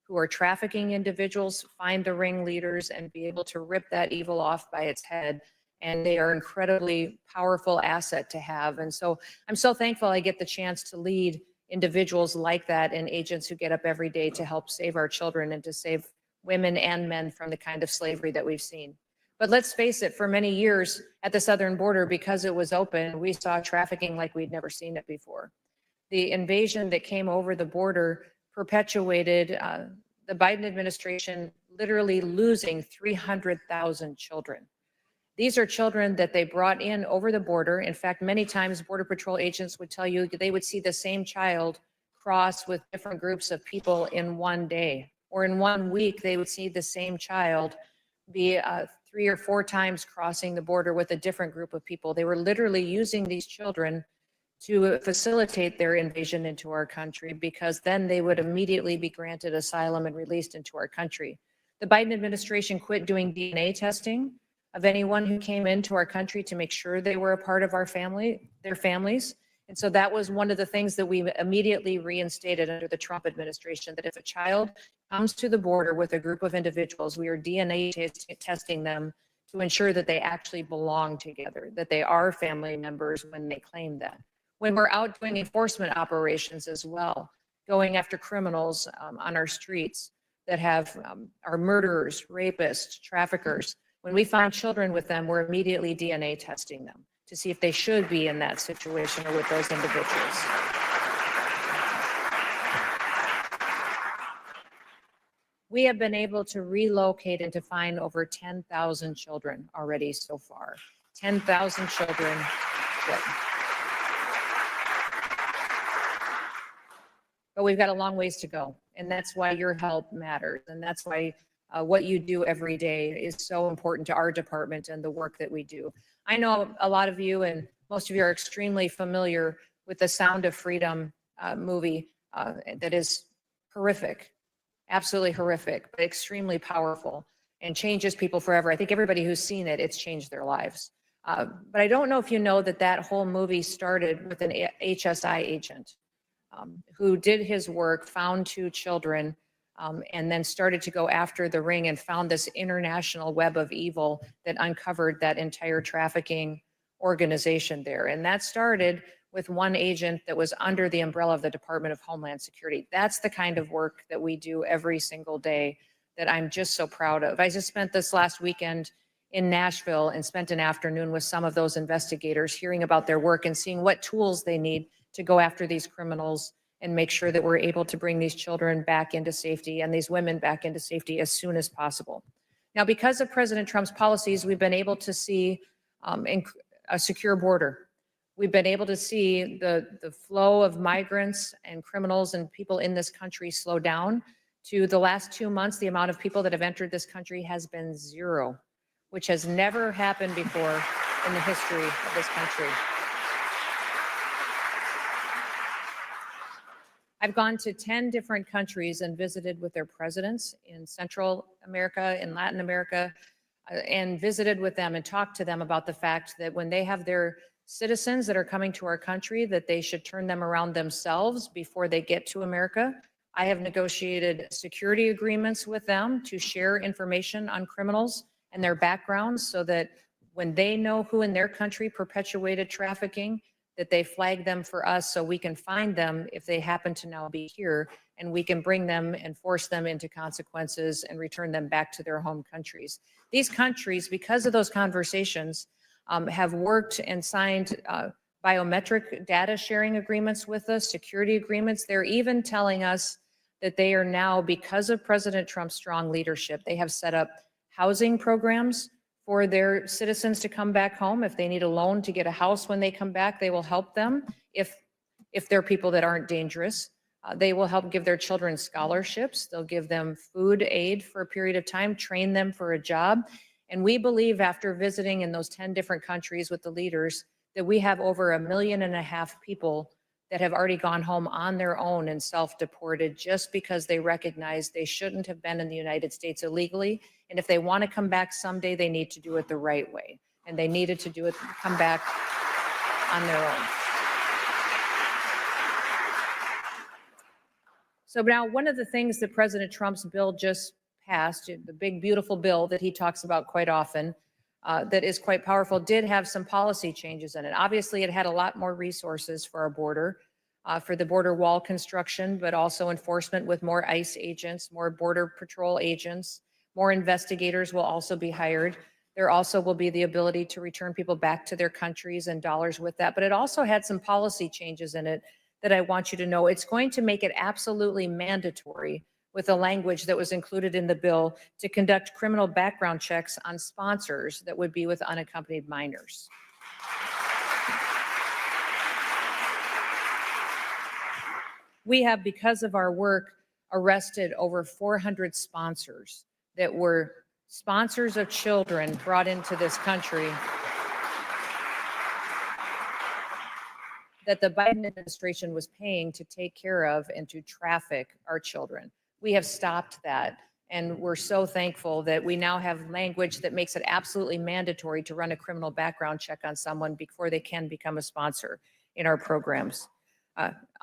who are trafficking individuals find the ringleaders and be able to rip that evil off by its head. And they are an incredibly powerful asset to have. And so I'm so thankful I get the chance to lead individuals like that and agents who get up every day to help save our children and to save women and men from the kind of slavery that we've seen. But let's face it, for many years at the southern border, because it was open, we saw trafficking like we'd never seen it before. The invasion that came over the border perpetuated the Biden administration literally losing 300,000 children. These are children that they brought in over the border. In fact, many times Border Patrol agents would tell you they would see the same child cross with different groups of people in one day, or in 1 week, they would see the same child be 3 or 4 times crossing the border with a different group of people. They were literally using these children to facilitate their invasion into our country, because then they would immediately be granted asylum and released into our country. The Biden administration quit doing DNA testing of anyone who came into our country to make sure they were a part of our family, their families. And so that was one of the things that we immediately reinstated under the Trump administration, that if a child comes to the border with a group of individuals, we are DNA testing them to ensure that they actually belong together, that they are family members when they claim that. When we're out doing enforcement operations as well, going after criminals on our streets that have are murderers, rapists, traffickers, when we find children with them, we're immediately DNA testing them to see if they should be in that situation or with those individuals. We have been able to relocate and to find over 10,000 children already so far. 10,000 children. But we've got a long ways to go. And that's why your help matters. And that's why what you do every day is so important to our department and the work that we do. I know a lot of you and most of you are extremely familiar with the Sound of Freedom movie that is horrific, absolutely horrific, but extremely powerful and changes people forever. I think everybody who's seen it, it's changed their lives. But I don't know if you know that that whole movie started with an HSI agent who did his work, found 2 children, and then started to go after the ring and found this international web of evil that uncovered that entire trafficking organization there. And that started with one agent that was under the umbrella of the Department of Homeland Security. That's the kind of work that we do every single day that I'm just so proud of. I just spent this last weekend in Nashville and spent an afternoon with some of those investigators, hearing about their work and seeing what tools they need to go after these criminals and make sure that we're able to bring these children back into safety and these women back into safety as soon as possible. Now, because of President Trump's policies, we've been able to see a secure border. We've been able to see the flow of migrants and criminals and people in this country slow down. To the last 2 months, the amount of people that have entered this country has been 0, which has never happened before in the history of this country. I've gone to 10 different countries and visited with their presidents in Central America, in Latin America, and visited with them and talked to them about the fact that when they have their citizens that are coming to our country, that they should turn them around themselves before they get to America. I have negotiated security agreements with them to share information on criminals and their backgrounds so that when they know who in their country perpetuated trafficking, that they flag them for us so we can find them if they happen to now be here, and we can bring them and force them into consequences and return them back to their home countries. These countries, because of those conversations, have worked and signed biometric data sharing agreements with us, security agreements. They're even telling us that they are now, because of President Trump's strong leadership, they have set up housing programs for their citizens to come back home. If they need a loan to get a house when they come back, they will help them. If they're people that aren't dangerous, they will help give their children scholarships. They'll give them food aid for a period of time, train them for a job. And we believe, after visiting in those 10 different countries with the leaders, that we have over 1.5 million people that have already gone home on their own and self-deported just because they recognize they shouldn't have been in the United States illegally. And if they want to come back someday, they need to do it the right way. And they needed to do it, come back on their own. So now one of the things that President Trump's bill just passed, the big, beautiful bill that he talks about quite often, that is quite powerful, did have some policy changes in it. Obviously, it had a lot more resources for our border, for the border wall construction, but also enforcement with more ICE agents, more Border Patrol agents, more investigators will also be hired. There also will be the ability to return people back to their countries and dollars with that. But it also had some policy changes in it that I want you to know. It's going to make it absolutely mandatory with the language that was included in the bill to conduct criminal background checks on sponsors that would be with unaccompanied minors. We have, because of our work, arrested over 400 sponsors that were sponsors of children brought into this country that the Biden administration was paying to take care of and to traffic our children. We have stopped that, and we're so thankful that we now have language that makes it absolutely mandatory to run a criminal background check on someone before they can become a sponsor in our programs.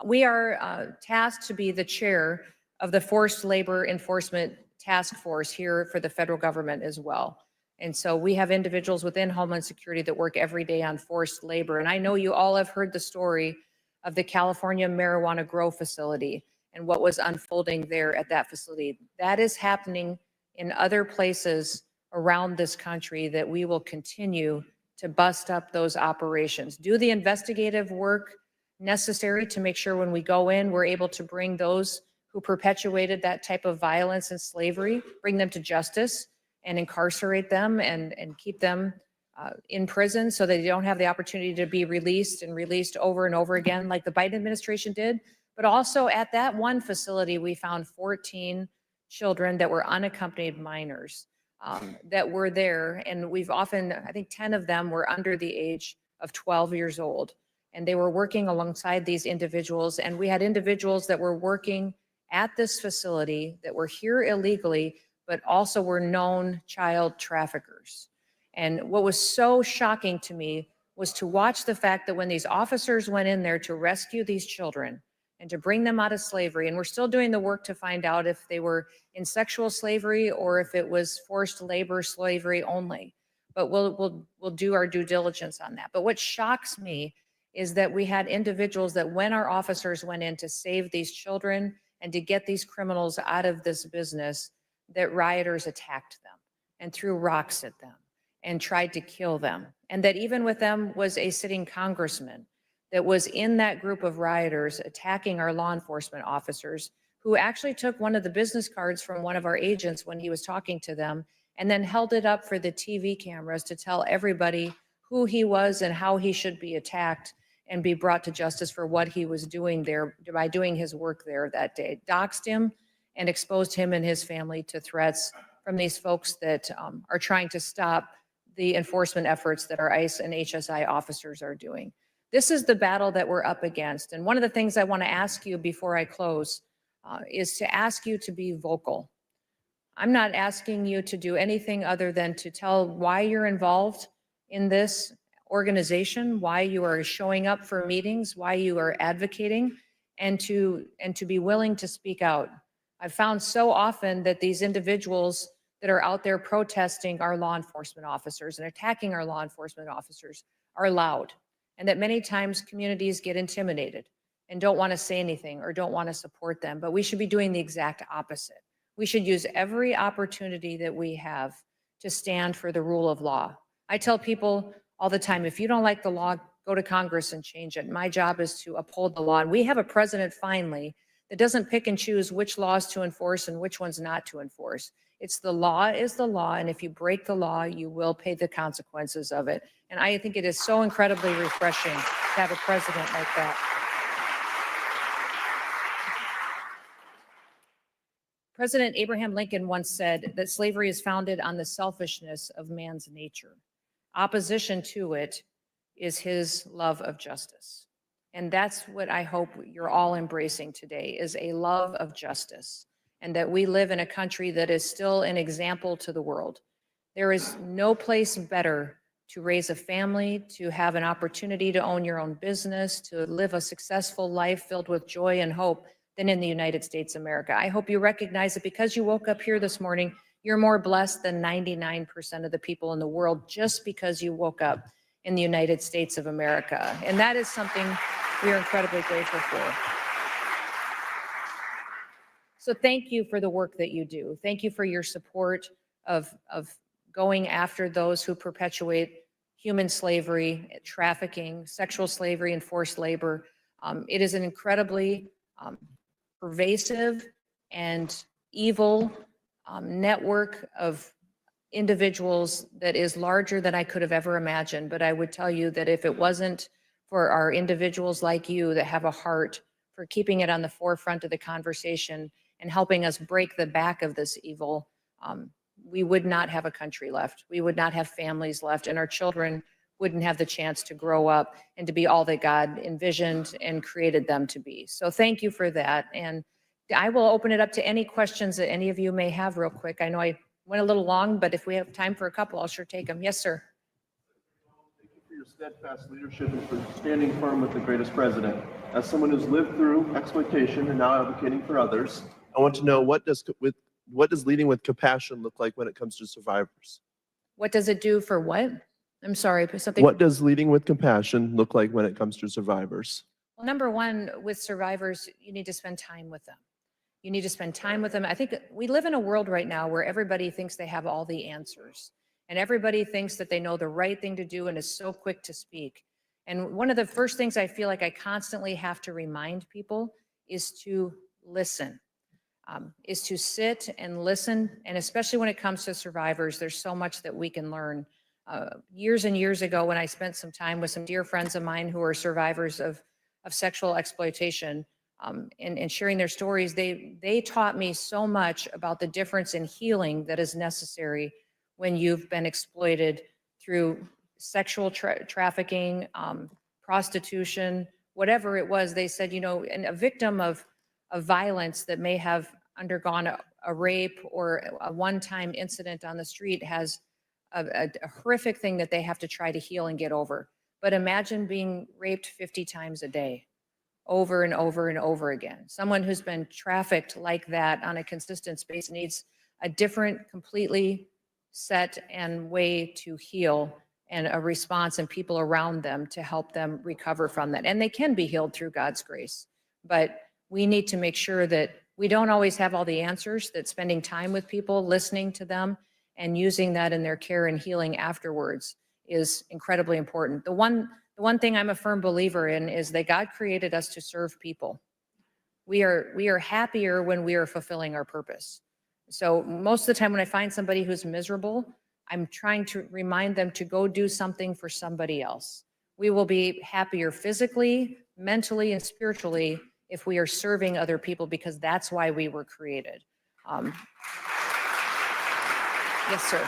We are tasked to be the chair of the Forced Labor Enforcement Task Force here for the federal government as well. And so we have individuals within Homeland Security that work every day on forced labor. And I know you all have heard the story of the California marijuana grow facility and what was unfolding there at that facility. That is happening in other places around this country that we will continue to bust up those operations. Do the investigative work necessary to make sure when we go in, we're able to bring those who perpetuated that type of violence and slavery, bring them to justice and incarcerate them and keep them in prison so they don't have the opportunity to be released and released over and over again like the Biden administration did. But also at that one facility, we found 14 children that were unaccompanied minors that were there. And we've often, I think 10 of them were under the age of 12 years old. And they were working alongside these individuals. And we had individuals that were working at this facility that were here illegally, but also were known child traffickers. And what was so shocking to me was to watch the fact that when these officers went in there to rescue these children and to bring them out of slavery, and we're still doing the work to find out if they were in sexual slavery or if it was forced labor slavery only, but we'll do our due diligence on that. But what shocks me is that we had individuals that when our officers went in to save these children and to get these criminals out of this business, that rioters attacked them and threw rocks at them and tried to kill them. And that even with them was a sitting congressman that was in that group of rioters attacking our law enforcement officers, who actually took one of the business cards from one of our agents when he was talking to them and then held it up for the TV cameras to tell everybody who he was and how he should be attacked and be brought to justice for what he was doing there by doing his work there that day. Doxed him and exposed him and his family to threats from these folks that are trying to stop the enforcement efforts that our ICE and HSI officers are doing. This is the battle that we're up against. And one of the things I want to ask you before I close is to ask you to be vocal. I'm not asking you to do anything other than to tell why you're involved in this organization, why you are showing up for meetings, why you are advocating, and to be willing to speak out. I've found so often that these individuals that are out there protesting our law enforcement officers and attacking our law enforcement officers are loud, and that many times communities get intimidated and don't want to say anything or don't want to support them. But we should be doing the exact opposite. We should use every opportunity that we have to stand for the rule of law. I tell people all the time, if you don't like the law, go to Congress and change it. My job is to uphold the law. And we have a president finally that doesn't pick and choose which laws to enforce and which ones not to enforce. It's the law is the law, and if you break the law, you will pay the consequences of it. And I think it is so incredibly refreshing to have a president like that. President Abraham Lincoln once said that slavery is founded on the selfishness of man's nature. Opposition to it is his love of justice. And that's what I hope you're all embracing today, is a love of justice, and that we live in a country that is still an example to the world. There is no place better to raise a family, to have an opportunity to own your own business, to live a successful life filled with joy and hope than in the United States of America. I hope you recognize that because you woke up here this morning, you're more blessed than 99% of the people in the world just because you woke up in the United States of America. And that is something we are incredibly grateful for. So thank you for the work that you do. Thank you for your support of going after those who perpetuate human slavery, trafficking, sexual slavery, and forced labor. It is an incredibly pervasive and evil network of individuals that is larger than I could have ever imagined. But I would tell you that if it wasn't for our individuals like you that have a heart for keeping it on the forefront of the conversation and helping us break the back of this evil, we would not have a country left. We would not have families left, and our children wouldn't have the chance to grow up and to be all that God envisioned and created them to be. So thank you for that. And I will open it up to any questions that any of you may have real quick. I know I went a little long, but if we have time for a couple, I'll sure take them. Yes, sir. Thank you for your steadfast leadership and for standing firm with the greatest president. As someone who's lived through exploitation and now advocating for others, I want to know what does leading with compassion look like when it comes to survivors? What does it do for what? I'm sorry, something. What does leading with compassion look like when it comes to survivors? Well, number one, with survivors, you need to spend time with them. You need to spend time with them. I think we live in a world right now where everybody thinks they have all the answers, and everybody thinks that they know the right thing to do and is so quick to speak. And one of the first things I feel like I constantly have to remind people is to listen, is to sit and listen. And especially when it comes to survivors, there's so much that we can learn. Years and years ago, when I spent some time with some dear friends of mine who are survivors of sexual exploitation, and sharing their stories, they taught me so much about the difference in healing that is necessary when you've been exploited through sexual trafficking, prostitution, whatever it was. They said, and a victim of violence that may have undergone a rape or a one-time incident on the street has a horrific thing that they have to try to heal and get over. But imagine being raped 50 times a day, over and over and over again. Someone who's been trafficked like that on a consistent basis needs a different, completely set and way to heal, and a response and people around them to help them recover from that. And they can be healed through God's grace. But we need to make sure that we don't always have all the answers, that spending time with people, listening to them, and using that in their care and healing afterwards is incredibly important. The one thing I'm a firm believer in is that God created us to serve people. We are happier when we are fulfilling our purpose. So most of the time when I find somebody who's miserable, I'm trying to remind them to go do something for somebody else. We will be happier physically, mentally, and spiritually if we are serving other people, because that's why we were created. Yes, sir.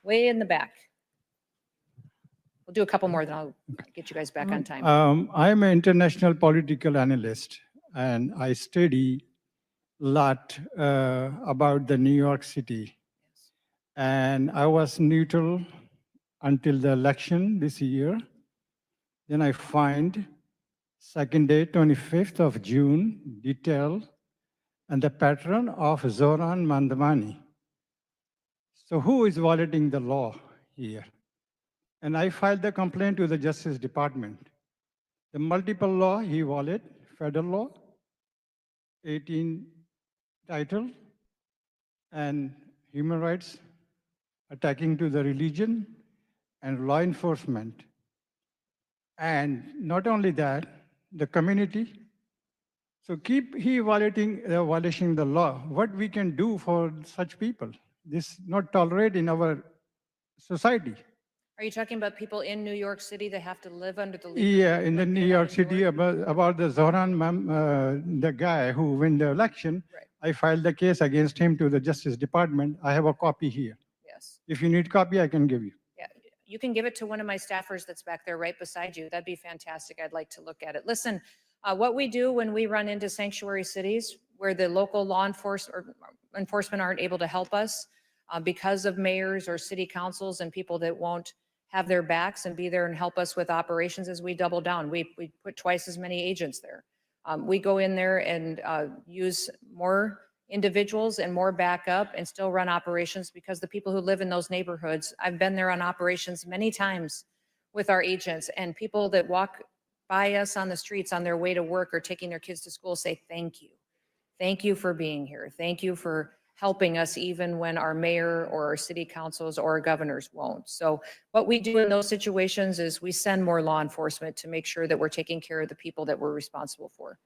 Way in the back. We'll do a couple more, then I'll get you guys back on time. I'm an international political analyst, and I study a lot about the New York City. And I was neutral until the election this year. Then I find second day, 25th of June, detail and the pattern of Zoran Mandamani. So who is violating the law here? And I filed the complaint to the Justice Department. The multiple law he violated, federal law, 18 title, and human rights, attacking to the religion, and law enforcement. And not only that, the community. So keep he violating the law. What we can do for such people? This not tolerate in our society. Are you talking about people in New York City that have to live under the legal? Yeah, in the New York City, about the Zoran, the guy who won the election. Right. I filed the case against him to the Justice Department. I have a copy here. Yes. If you need copy, I can give you. Yeah, you can give it to one of my staffers that's back there right beside you. That'd be fantastic. I'd like to look at it. Listen, what we do when we run into sanctuary cities where the local law enforcement aren't able to help us because of mayors or city councils and people that won't have their backs and be there and help us with operations as we double down. We put twice as many agents there. We go in there and use more individuals and more backup and still run operations because the people who live in those neighborhoods, I've been there on operations many times with our agents, and people that walk by us on the streets on their way to work or taking their kids to school say, thank you. Thank you for being here. Thank you for helping us even when our mayor or our city councils or our governors won't. So what we do in those situations is we send more law enforcement to make sure that we're taking care of the people that we're responsible for.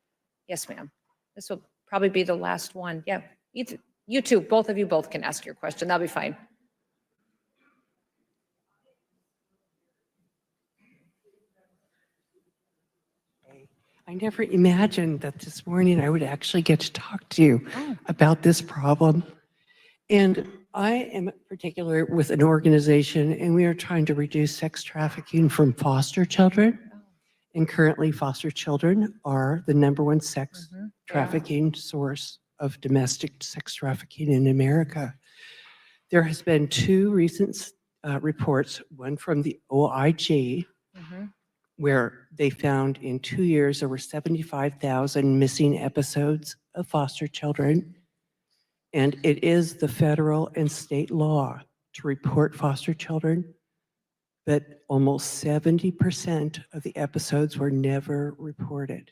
Yes, ma'am. This will probably be the last one. Yeah, you two, both of you both can ask your question. That'll be fine. I never imagined that this morning I would actually get to talk to you about this problem. And I am particular with an organization, and we are trying to reduce sex trafficking from foster children. And currently foster children are the #1 sex trafficking source of domestic sex trafficking in America. There has been 2 recent reports, one from the OIG, where they found in 2 years there were 75,000 missing episodes of foster children. And it is the federal and state law to report foster children, but almost 70% of the episodes were never reported.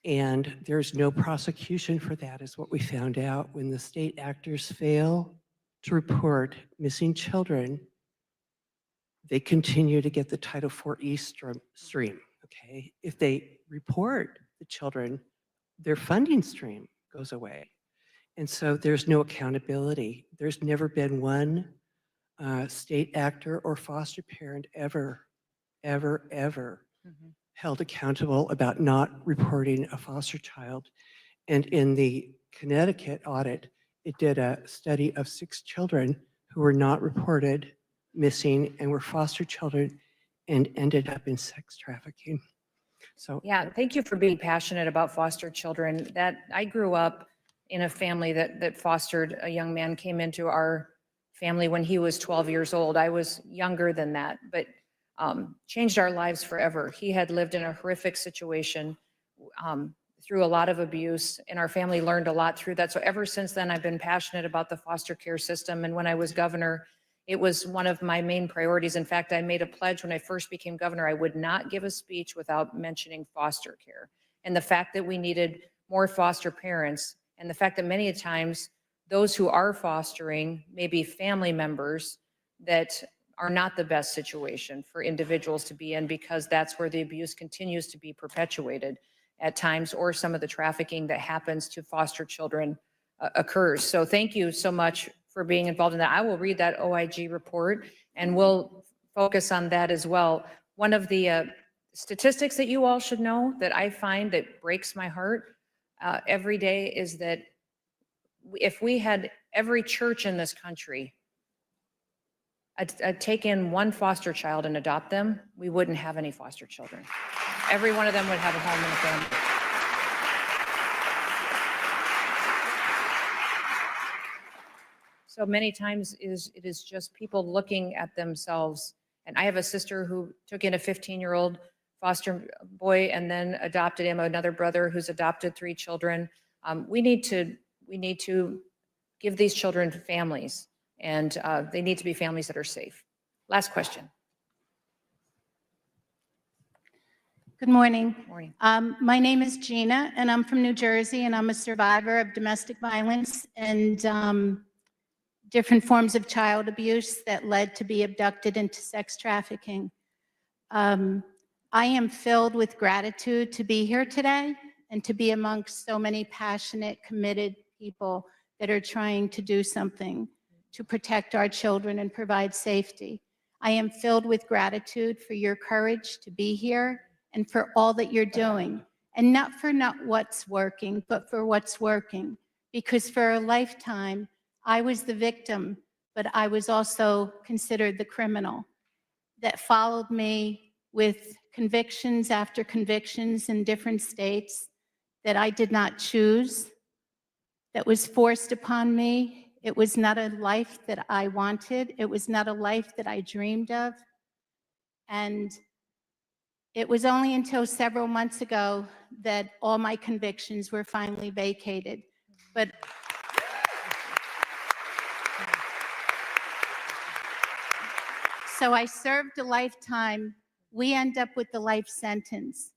And there's no prosecution for that, is what we found out. When the state actors fail to report missing children, they continue to get the Title IV stream, okay? If they report the children, their funding stream goes away. And so there's no accountability. There's never been one state actor or foster parent ever held accountable about not reporting a foster child. And in the Connecticut audit, it did a study of 6 children who were not reported missing and were foster children and ended up in sex trafficking. So yeah, thank you for being passionate about foster children. That I grew up in a family that fostered a young man, came into our family when he was 12 years old. I was younger than that, but changed our lives forever. He had lived in a horrific situation through a lot of abuse, and our family learned a lot through that. So ever since then, I've been passionate about the foster care system. And when I was governor, it was one of my main priorities. In fact, I made a pledge when I first became governor, I would not give a speech without mentioning foster care. And the fact that we needed more foster parents, and the fact that many times those who are fostering may be family members that are not the best situation for individuals to be in, because that's where the abuse continues to be perpetuated at times, or some of the trafficking that happens to foster children occurs. So thank you so much for being involved in that. I will read that OIG report and we'll focus on that as well. One of the statistics that you all should know that I find that breaks my heart every day is that if we had every church in this country take in one foster child and adopt them, we wouldn't have any foster children. Every one of them would have a home and a family. So many times it is just people looking at themselves. And I have a sister who took in a 15-year-old foster boy and then adopted him, another brother who's adopted 3 children. We need to give these children families, and they need to be families that are safe. Last question. Good morning. Morning. My name is Gina, and I'm from New Jersey, and I'm a survivor of domestic violence and different forms of child abuse that led to be abducted into sex trafficking. I am filled with gratitude to be here today and to be amongst so many passionate, committed people that are trying to do something to protect our children and provide safety. I am filled with gratitude for your courage to be here and for all that you're doing. And not what's working, but for what's working. Because for a lifetime, I was the victim, but I was also considered the criminal that followed me with convictions after convictions in different states that I did not choose, that was forced upon me It was not a life that I wanted. It was not a life that I dreamed of. And it was only until several months ago that all my convictions were finally vacated. But so I served a lifetime. We end up with the life sentence.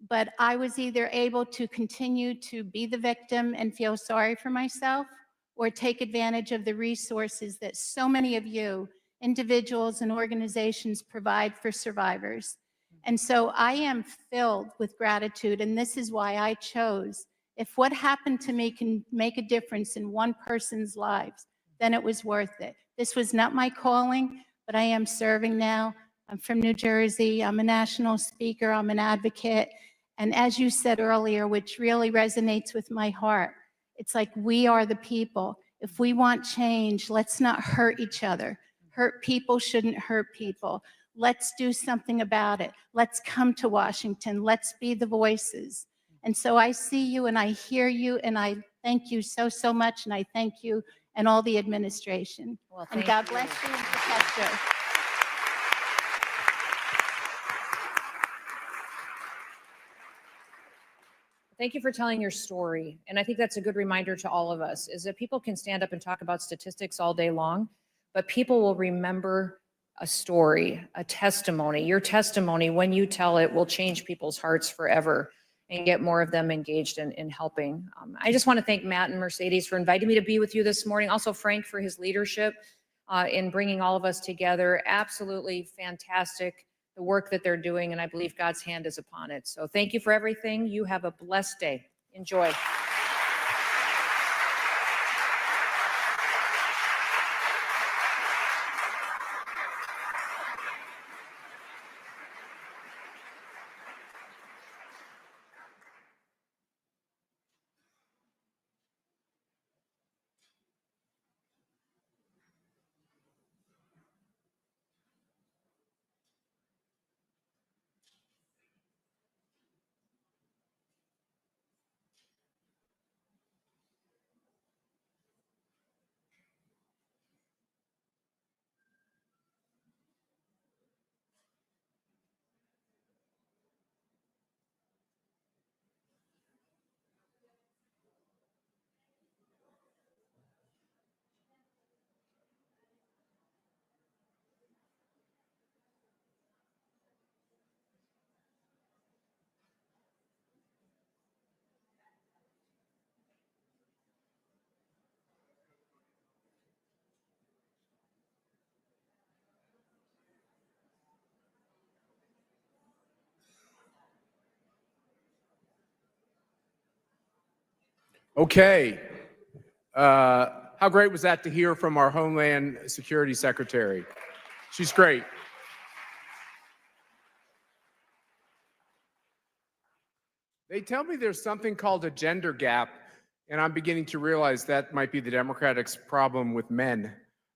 But I was either able to continue to be the victim and feel sorry for myself, or take advantage of the resources that so many of you, individuals and organizations, provide for survivors. And so I am filled with gratitude, and this is why I chose. If what happened to me can make a difference in one person's lives, then it was worth it. This was not my calling, but I am serving now. I'm from New Jersey. I'm a national speaker. I'm an advocate. And as you said earlier, which really resonates with my heart, it's like we are the people. If we want change, let's not hurt each other. Hurt people shouldn't hurt people. Let's do something about it. Let's come to Washington. Let's be the voices. And so I see you and I hear you, and I thank you so, so much. And I thank you and all the administration. Well, And thank God you. bless you and protect you. Thank you for telling your story. And I think that's a good reminder to all of us, is that people can stand up and talk about statistics all day long, but people will remember a story, a testimony. Your testimony, when you tell it, will change people's hearts forever and get more of them engaged in helping. I just want to thank Matt and Mercedes for inviting me to be with you this morning. Also Frank for his leadership in bringing all of us together. Absolutely fantastic, the work that they're doing, and I believe God's hand is upon it. So thank you for everything. You have a blessed day. Enjoy. Okay. How great was that to hear from our Homeland Security Secretary? She's great. They tell me there's something called a gender gap, and I'm beginning to realize that might be the Democrats' problem with men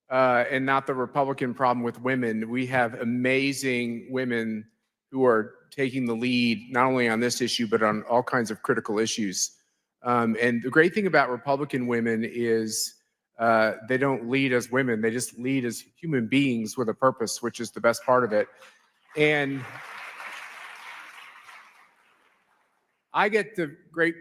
and not the Republican problem with women. We have amazing women who are taking the lead, not only on this issue, but on all kinds of critical issues. And the great thing about Republican women is they don't lead as women. They just lead as human beings with a purpose, which is the best part of it. And I get the great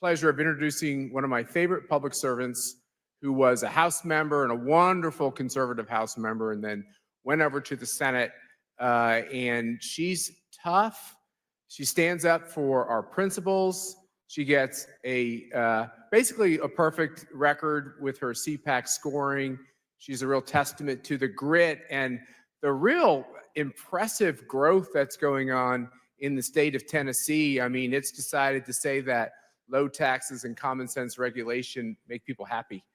pleasure of introducing one of my favorite public servants, who was a House member and a wonderful conservative House member, and then went over to the Senate. And she's tough. She stands up for our principles. She gets basically a perfect record with her CPAC scoring. She's a real testament to the grit and the real impressive growth that's going on in the state of Tennessee. I mean, it's decided to say that low taxes and common sense regulation make people happy.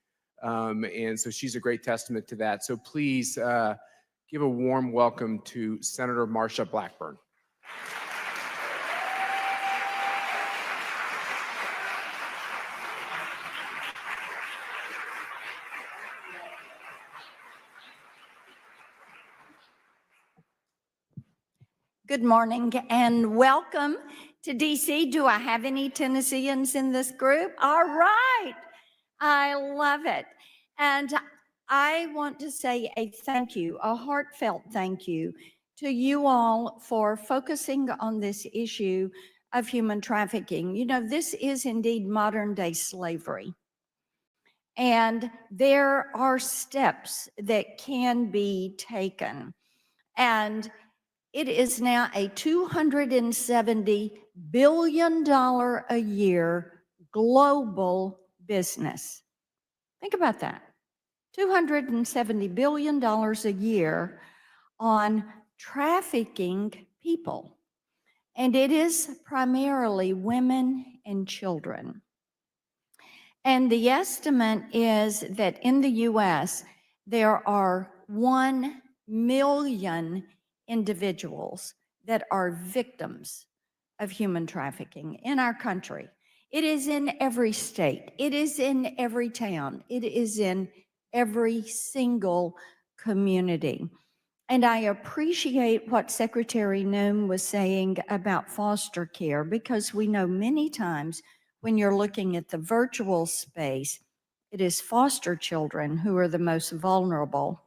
And so she's a great testament to that. So please give a warm welcome to Senator Marsha Blackburn. Good morning and welcome to DC. Do I have any Tennesseans in this group? All right. I love it. And I want to say a thank you, a heartfelt thank you to you all for focusing on this issue of human trafficking. You know, this is indeed modern day slavery. And there are steps that can be taken. And it is now a $270 billion a year global business. Think about that. $270 billion a year on trafficking people. And it is primarily women and children. And the estimate is that in the US, there are 1 million individuals that are victims of human trafficking in our country. It is in every state. It is in every town. It is in every single community. And I appreciate what Secretary Noem was saying about foster care, because we know many times when you're looking at the virtual space, it is foster children who are the most vulnerable.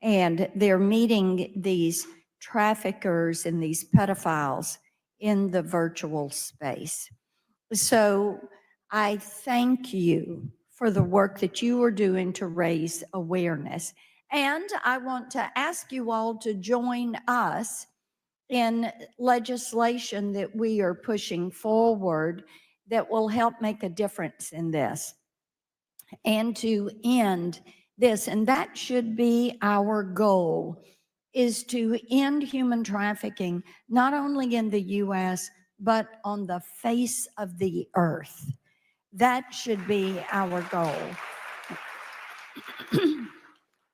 And they're meeting these traffickers and these pedophiles in the virtual space. So I thank you for the work that you are doing to raise awareness. And I want to ask you all to join us in legislation that we are pushing forward that will help make a difference in this and to end this. And that should be our goal, is to end human trafficking, not only in the US, but on the face of the earth. That should be our goal.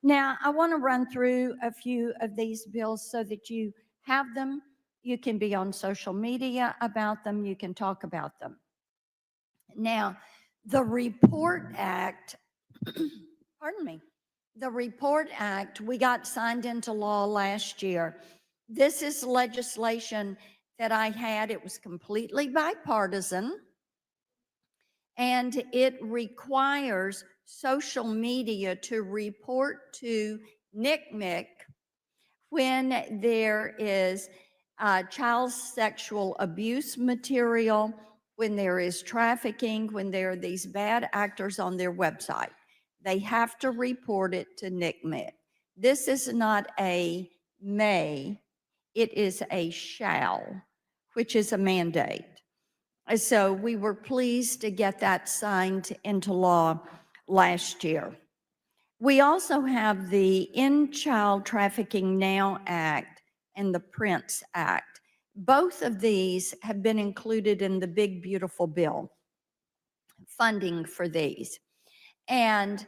Now, I want to run through a few of these bills so that you have them. You can be on social media about them. You can talk about them. Now, the REPORT Act, pardon me, the REPORT Act, we got signed into law last year. This is legislation that I had. It was completely bipartisan, and it requires social media to report to NCMEC when there is child sexual abuse material, when there is trafficking, when there are these bad actors on their website. They have to report it to NCMEC. This is not a may, it is a shall, which is a mandate. So we were pleased to get that signed into law last year. We also have the End Child Trafficking Now Act and the Prince Act. Both of these have been included in the big, beautiful bill, funding for these. And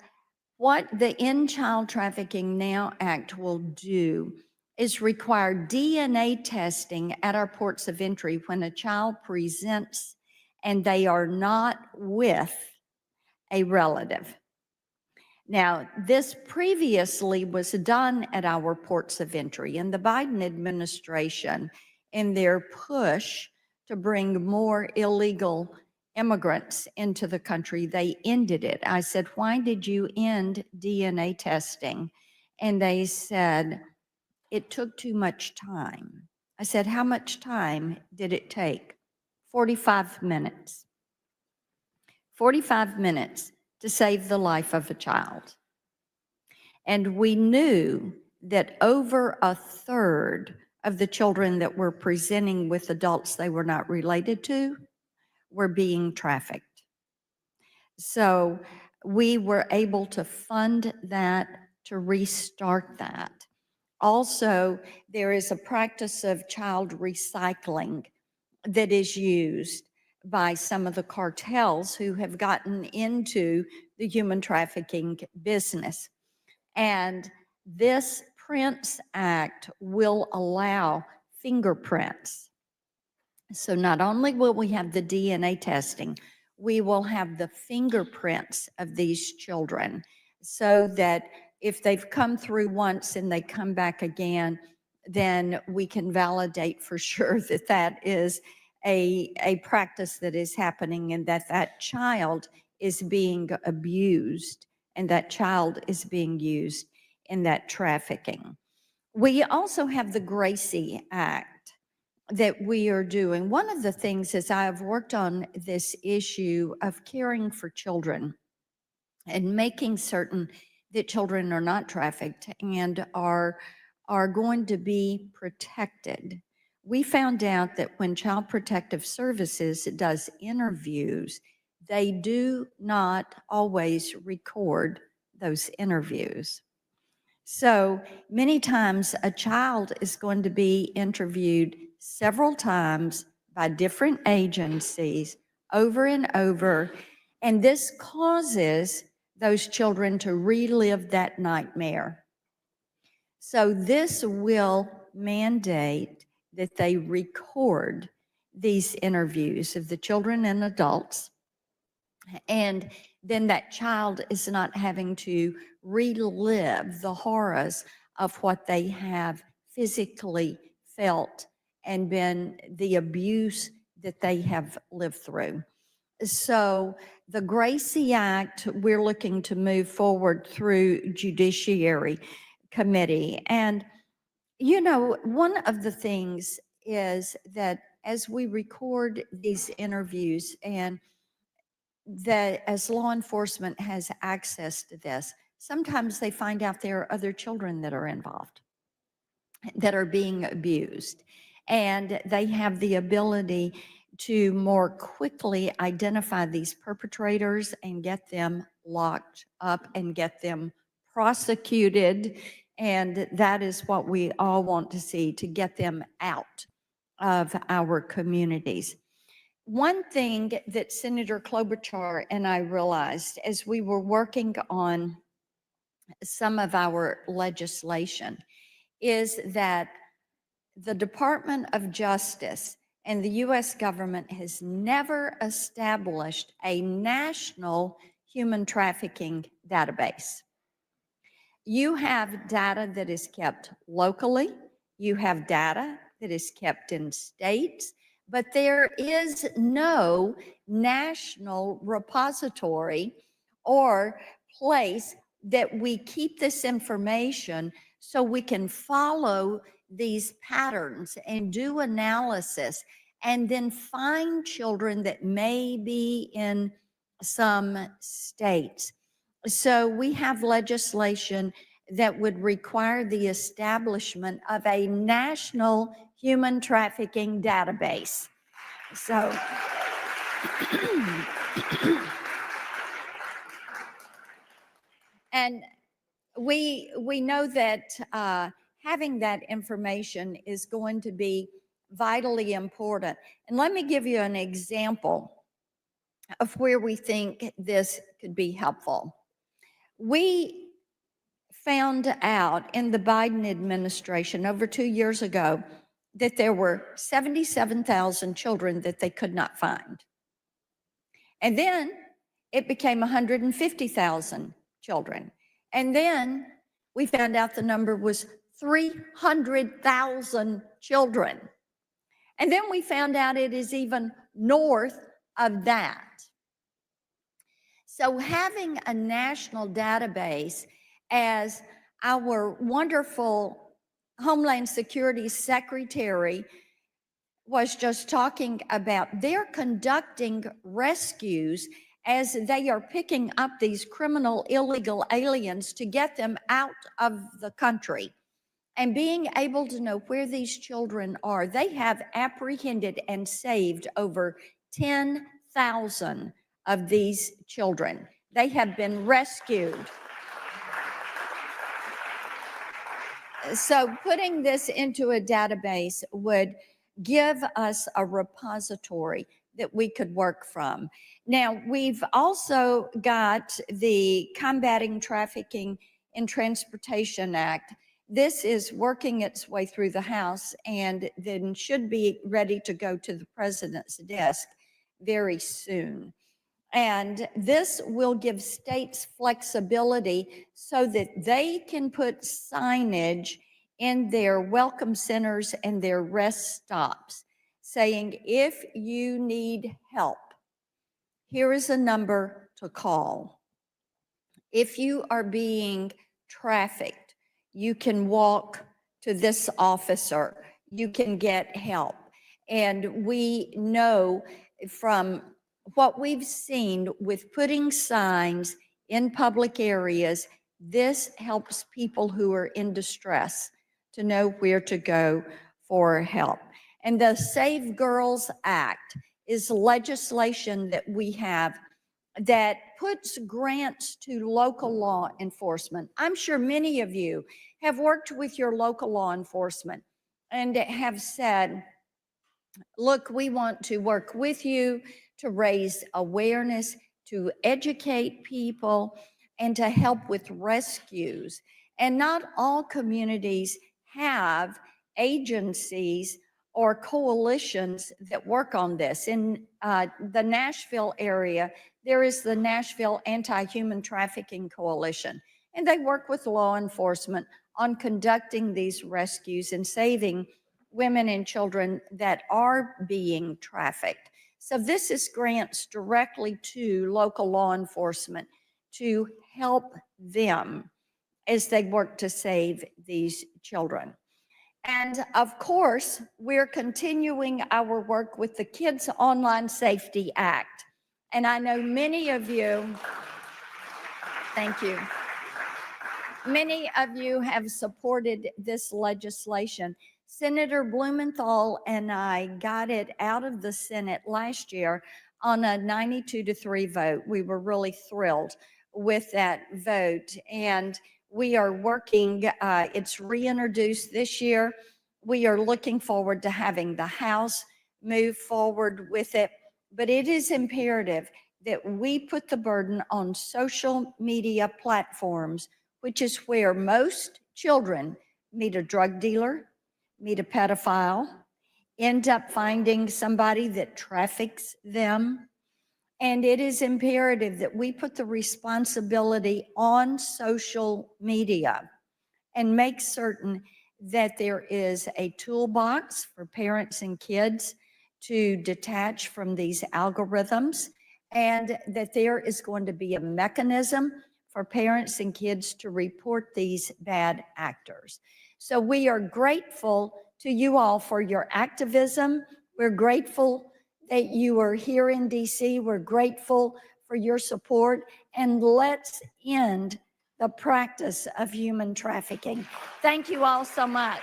what the End Child Trafficking Now Act will do is require DNA testing at our ports of entry when a child presents and they are not with a relative. Now, this previously was done at our ports of entry, and the Biden administration, in their push to bring more illegal immigrants into the country, they ended it. I said, why did you end DNA testing? And they said, it took too much time. I said, how much time did it take? 45 minutes. 45 minutes to save the life of a child. And we knew that over a third of the children that were presenting with adults they were not related to were being trafficked. So we were able to fund that, to restart that. Also, there is a practice of child recycling that is used by some of the cartels who have gotten into the human trafficking business. And this Prince Act will allow fingerprints. So not only will we have the DNA testing, we will have the fingerprints of these children, so that if they've come through once and they come back again, then we can validate for sure that that is a practice that is happening and that that child is being abused and that child is being used in that trafficking. We also have the Gracie Act that we are doing. One of the things is I've worked on this issue of caring for children and making certain that children are not trafficked and are going to be protected. We found out that when Child Protective Services does interviews, they do not always record those interviews. So many times a child is going to be interviewed several times by different agencies over and over, and this causes those children to relive that nightmare. So this will mandate that they record these interviews of the children and adults, and then that child is not having to relive the horrors of what they have physically felt and been the abuse that they have lived through. So the Gracie Act, we're looking to move forward through Judiciary Committee. And, you know, one of the things is that as we record these interviews and that as law enforcement has access to this, sometimes they find out there are other children that are involved, that are being abused. And they have the ability to more quickly identify these perpetrators and get them locked up and get them prosecuted. And that is what we all want to see, to get them out of our communities. One thing that Senator Klobuchar and I realized as we were working on some of our legislation is that the Department of Justice and the U.S. government has never established a national human trafficking database. You have data that is kept locally, you have data that is kept in states, but there is no national repository or place that we keep this information so we can follow these patterns and do analysis and then find children that may be in some states. So we have legislation that would require the establishment of a national human trafficking database. So and we know that having that information is going to be vitally important. And let me give you an example of where we think this could be helpful. We found out in the Biden administration over 2 years ago that there were 77,000 children that they could not find. And then it became 150,000 children. And then we found out the number was 300,000 children. And then we found out it is even north of that. So having a national database, as our wonderful Homeland Security Secretary was just talking about, they're conducting rescues as they are picking up these criminal illegal aliens to get them out of the country and being able to know where these children are. They have apprehended and saved over 10,000 of these children. They have been rescued. So putting this into a database would give us a repository that we could work from. Now, we've also got the Combating Trafficking in Transportation Act. This is working its way through the House and then should be ready to go to the president's desk very soon. And this will give states flexibility so that they can put signage in their welcome centers and their rest stops saying, if you need help, here is a number to call. If you are being trafficked, you can walk to this officer, you can get help. And we know from what we've seen with putting signs in public areas, this helps people who are in distress to know where to go for help. And the Save Girls Act is legislation that we have that puts grants to local law enforcement. I'm sure many of you have worked with your local law enforcement and have said, look, we want to work with you to raise awareness, to educate people, and to help with rescues. And not all communities have agencies or coalitions that work on this. In the Nashville area, there is the Nashville Anti-Human Trafficking Coalition, and they work with law enforcement on conducting these rescues and saving women and children that are being trafficked. So this is grants directly to local law enforcement to help them as they work to save these children. And of course, we're continuing our work with the Kids Online Safety Act. And I know many of you, thank you. Many of you have supported this legislation. Senator Blumenthal and I got it out of the Senate last year on a 92-3 vote. We were really thrilled with that vote. And we are working, it's reintroduced this year. We are looking forward to having the House move forward with it. But it is imperative that we put the burden on social media platforms, which is where most children meet a drug dealer, meet a pedophile, end up finding somebody that traffics them. And it is imperative that we put the responsibility on social media and make certain that there is a toolbox for parents and kids to detach from these algorithms, and that there is going to be a mechanism for parents and kids to report these bad actors. So we are grateful to you all for your activism. We're grateful that you are here in DC. We're grateful for your support, and let's end the practice of human trafficking. Thank you all so much.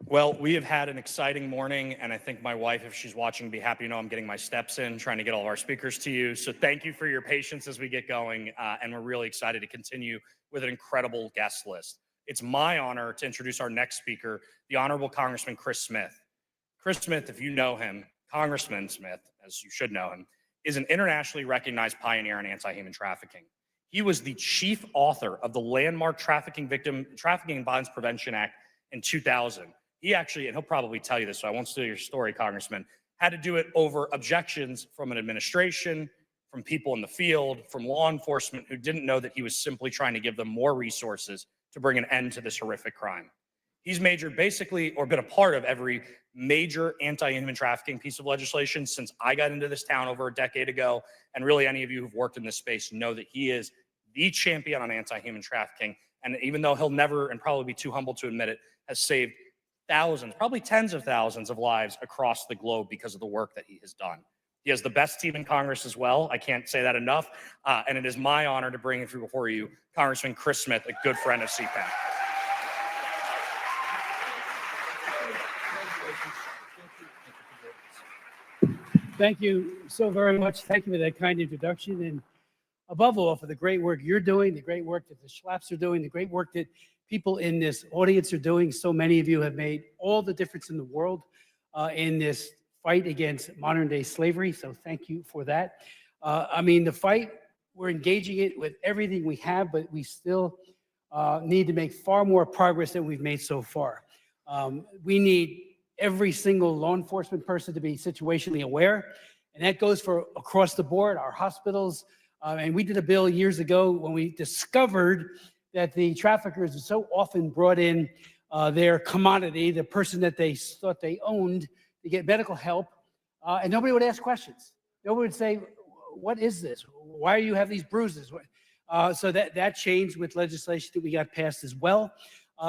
Well, we have had an exciting morning, and I think my wife, if she's watching, will be happy to know I'm getting my steps in, trying to get all of our speakers to you. So thank you for your patience as we get going, and we're really excited to continue with an incredible guest list. It's my honor to introduce our next speaker, the Honorable Congressman Chris Smith. Chris Smith, if you know him, Congressman Smith, as you should know him, is an internationally recognized pioneer in anti-human trafficking. He was the chief author of the landmark Trafficking and Violence Prevention Act in 2000. He actually, and he'll probably tell you this, so I won't steal your story, Congressman, had to do it over objections from an administration, from people in the field, from law enforcement who didn't know that he was simply trying to give them more resources to bring an end to this horrific crime. He's majored basically, or been a part of every major anti-human trafficking piece of legislation since I got into this town over a decade ago. And really any of you who've worked in this space know that he is the champion on anti-human trafficking. And even though he'll never, and probably be too humble to admit it, has saved thousands, probably tens of thousands of lives across the globe because of the work that he has done. He has the best team in Congress as well. I can't say that enough. And it is my honor to bring before you Congressman Chris Smith, a good friend of CPAC. Thank you so very much. Thank you for that kind introduction. And above all, for the great work you're doing, the great work that the Schlaps are doing, the great work that people in this audience are doing. So many of you have made all the difference in the world in this fight against modern day slavery. So thank you for that. I mean, the fight, we're engaging it with everything we have, but we still need to make far more progress than we've made so far. We need every single law enforcement person to be situationally aware, and that goes for across the board, our hospitals. And we did a bill years ago when we discovered that the traffickers so often brought in their commodity, the person that they thought they owned, to get medical help, and nobody would ask questions. Nobody would say, what is this? Why do you have these bruises? So that changed with legislation that we got passed as well,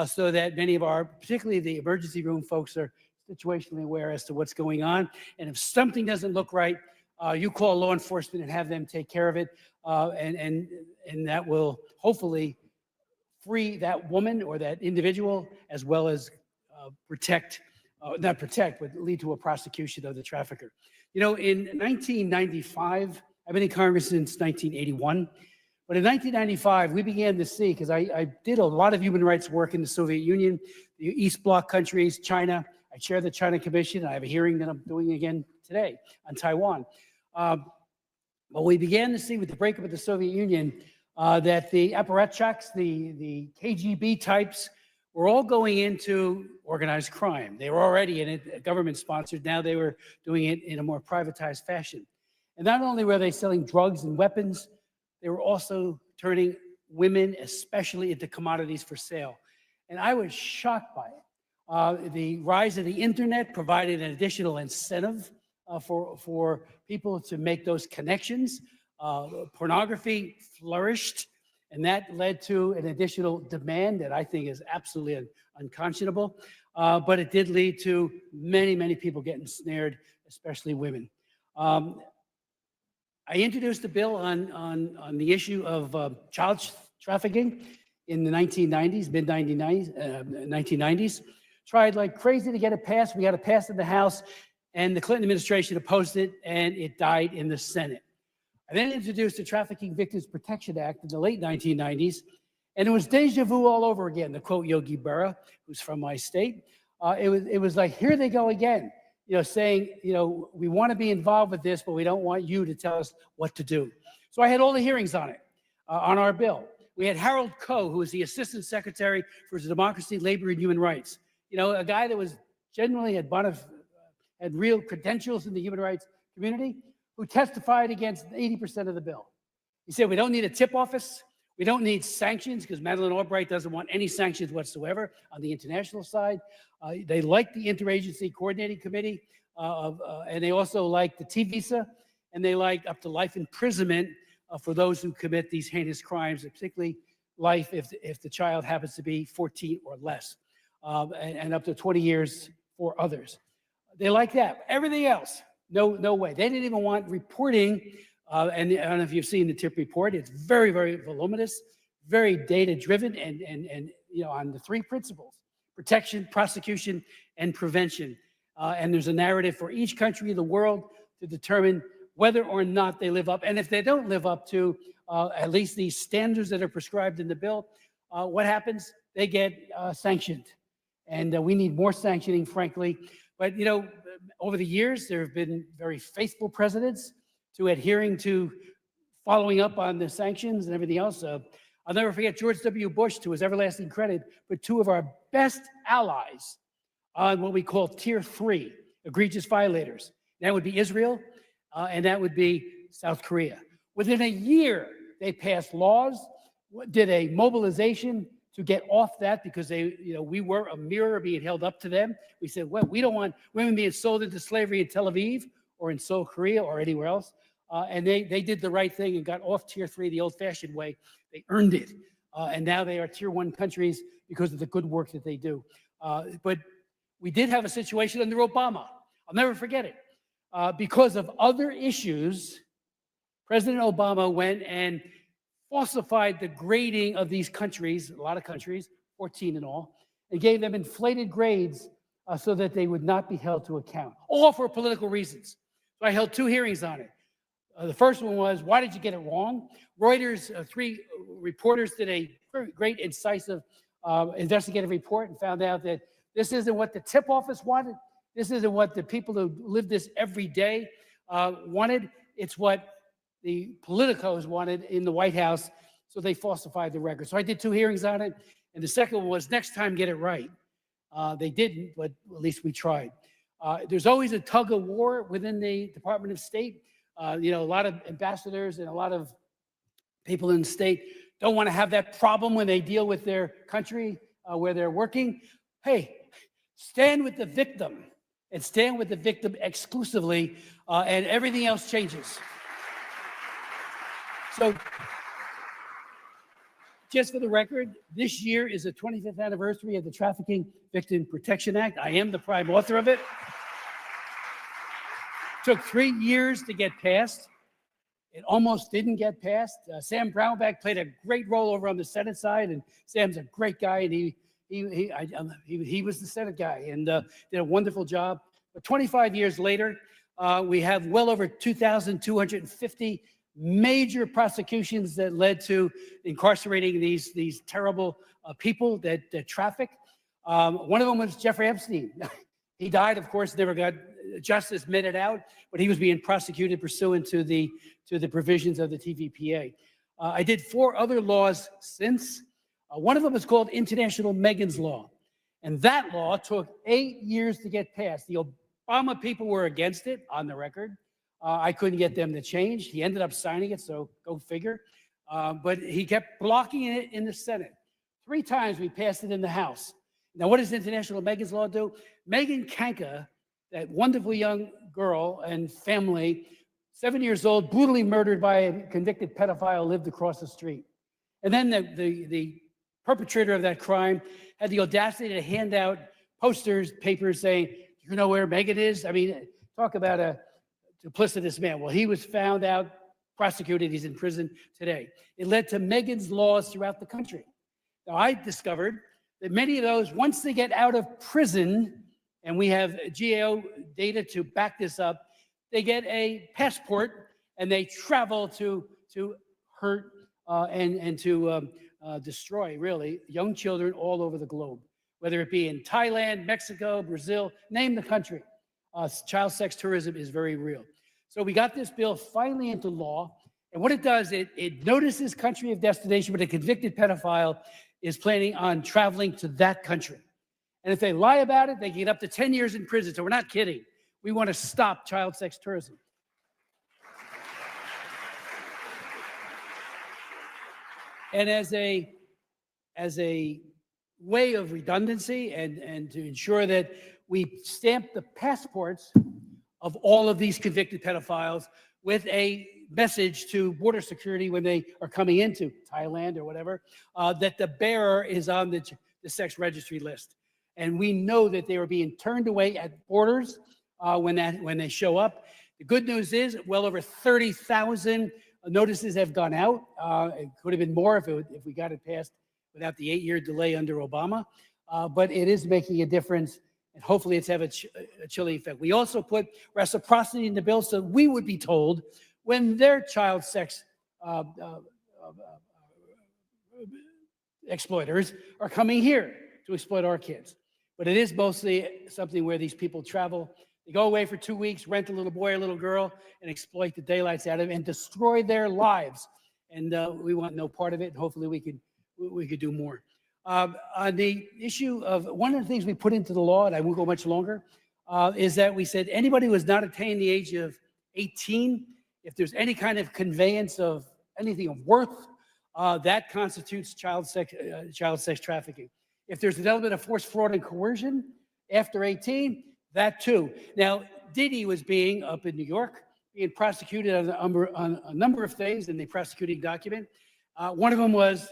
so that many of our, particularly the emergency room folks, are situationally aware as to what's going on. And if something doesn't look right, you call law enforcement and have them take care of it, and that will hopefully free that woman or that individual, as well as not protect, but lead to a prosecution of the trafficker. You know, in 1995, I've been in Congress since 1981, but in 1995, we began to see, because I did a lot of human rights work in the Soviet Union, the East Bloc countries, China. I chair the China Commission. I have a hearing that I'm doing again today on Taiwan. But we began to see with the breakup of the Soviet Union that the apparatchiks, the KGB types, were all going into organized crime. They were already in it, government-sponsored. Now they were doing it in a more privatized fashion. And not only were they selling drugs and weapons, they were also turning women, especially, into commodities for sale. And I was shocked by it. The rise of the internet provided an additional incentive for people to make those connections. Pornography flourished, and that led to an additional demand that I think is absolutely unconscionable. But it did lead to many, many people getting snared, especially women. I introduced a bill on the issue of child trafficking in the 1990s, mid-1990s. Tried like crazy to get it passed. We got it passed in the House, and the Clinton administration opposed it, and it died in the Senate. I then introduced the Trafficking Victims Protection Act in the late 1990s, and it was deja vu all over again, to quote Yogi Berra, who's from my state. It was like, here they go again, saying, we want to be involved with this, but we don't want you to tell us what to do. So I had all the hearings on it, on our bill. We had Harold Koh, who was the Assistant Secretary for Democracy, Labor, and Human Rights. A guy that was genuinely had real credentials in the human rights community, who testified against 80% of the bill. He said, we don't need a tip office. We don't need sanctions, because Madeleine Albright doesn't want any sanctions whatsoever on the international side. They like the Interagency Coordinating Committee, and they also like the T-visa, and they like up to life imprisonment for those who commit these heinous crimes, particularly life if the child happens to be 14 or less, and up to 20 years for others. They like that. Everything else, no way. They didn't even want reporting. And I don't know if you've seen the TIP report. It's very, very voluminous, very data-driven, and on the three principles: protection, prosecution, and prevention. And there's a narrative for each country in the world to determine whether or not they live up. And if they don't live up to at least these standards that are prescribed in the bill, what happens? They get sanctioned. And we need more sanctioning, frankly. But, over the years, there have been very faithful presidents to adhering to following up on the sanctions and everything else. I'll never forget George W. Bush, to his everlasting credit, put two of our best allies on what we call Tier 3, egregious violators. That would be Israel, and that would be South Korea. Within a year, they passed laws, did a mobilization to get off that, because we were a mirror being held up to them. We said, well, we don't want women being sold into slavery in Tel Aviv or in Seoul, Korea, or anywhere else. And they did the right thing and got off Tier 3 the old-fashioned way. They earned it. And now they are Tier 1 countries because of the good work that they do. But we did have a situation under Obama. I'll never forget it. Because of other issues, President Obama went and falsified the grading of these countries, a lot of countries, 14 in all, and gave them inflated grades so that they would not be held to account, all for political reasons. So I held two hearings on it. The first one was, why did you get it wrong? Reuters, three reporters did a great, incisive investigative report and found out that this isn't what the tip office wanted. This isn't what the people who live this every day wanted. It's what the politicos wanted in the White House. so they falsified the record. So I did 2 hearings on it, and the second one was next time get it right. They didn't, but at least we tried. There's always a tug of war within the Department of State. A lot of ambassadors and a lot of people in the state don't want to have that problem when they deal with their country where they're working. Hey, stand with the victim and stand with the victim exclusively, and everything else changes. So, just for the record, this year is the 25th anniversary of the Trafficking Victim Protection Act. I am the prime author of it. Took 3 years to get passed. It almost didn't get passed. Sam Brownback played a great role over on the Senate side, and Sam's a great guy, and he was the Senate guy and did a wonderful job. But 25 years later, we have well over 2,250 major prosecutions that led to incarcerating these terrible people that traffic. One of them was Jeffrey Epstein. He died, of course, never got justice meted out, but he was being prosecuted pursuant to the provisions of the TVPA. I did 4 other laws since. One of them is called International Megan's Law. And that law took 8 years to get passed. The Obama people were against it, on the record. I couldn't get them to change. He ended up signing it, so go figure. But he kept blocking it in the Senate. 3 times we passed it in the House. Now, what does International Megan's Law do? Megan Kanka, that wonderful young girl and family, 7 years old, brutally murdered by a convicted pedophile, lived across the street. And then the perpetrator of that crime had the audacity to hand out posters, papers saying, "You know where Megan is?" I mean, talk about a duplicitous man. Well, he was found out, prosecuted, he's in prison today. It led to Megan's laws throughout the country. Now, I discovered that many of those, once they get out of prison, and we have GAO data to back this up, they get a passport and they travel to hurt and to destroy, really, young children all over the globe, whether it be in Thailand, Mexico, Brazil, name the country. Child sex tourism is very real. So we got this bill finally into law, and what it does, it notices country of destination, but a convicted pedophile is planning on traveling to that country. And if they lie about it, they get up to 10 years in prison. So we're not kidding. We want to stop child sex tourism. And as a way of redundancy and to ensure that we stamp the passports of all of these convicted pedophiles with a message to border security when they are coming into Thailand or whatever, that the bearer is on the sex registry list. And we know that they are being turned away at borders when they show up. The good news is well over 30,000 notices have gone out. It could have been more if we got it passed without the 8-year delay under Obama. But it is making a difference, and hopefully it's have a chilling effect. We also put reciprocity in the bill so we would be told when their child sex exploiters are coming here to exploit our kids. But it is mostly something where these people travel. They go away for 2 weeks, rent a little boy or little girl, and exploit the daylights out of them and destroy their lives. And we want no part of it. And hopefully we could do more. On the issue of one of the things we put into the law, and I won't go much longer, is that we said anybody who has not attained the age of 18, if there's any kind of conveyance of anything of worth, that constitutes child sex trafficking. If there's an element of force, fraud, and coercion after 18, that too. Now, Diddy was being, up in New York, being prosecuted on a number of things in the prosecuting document. One of them was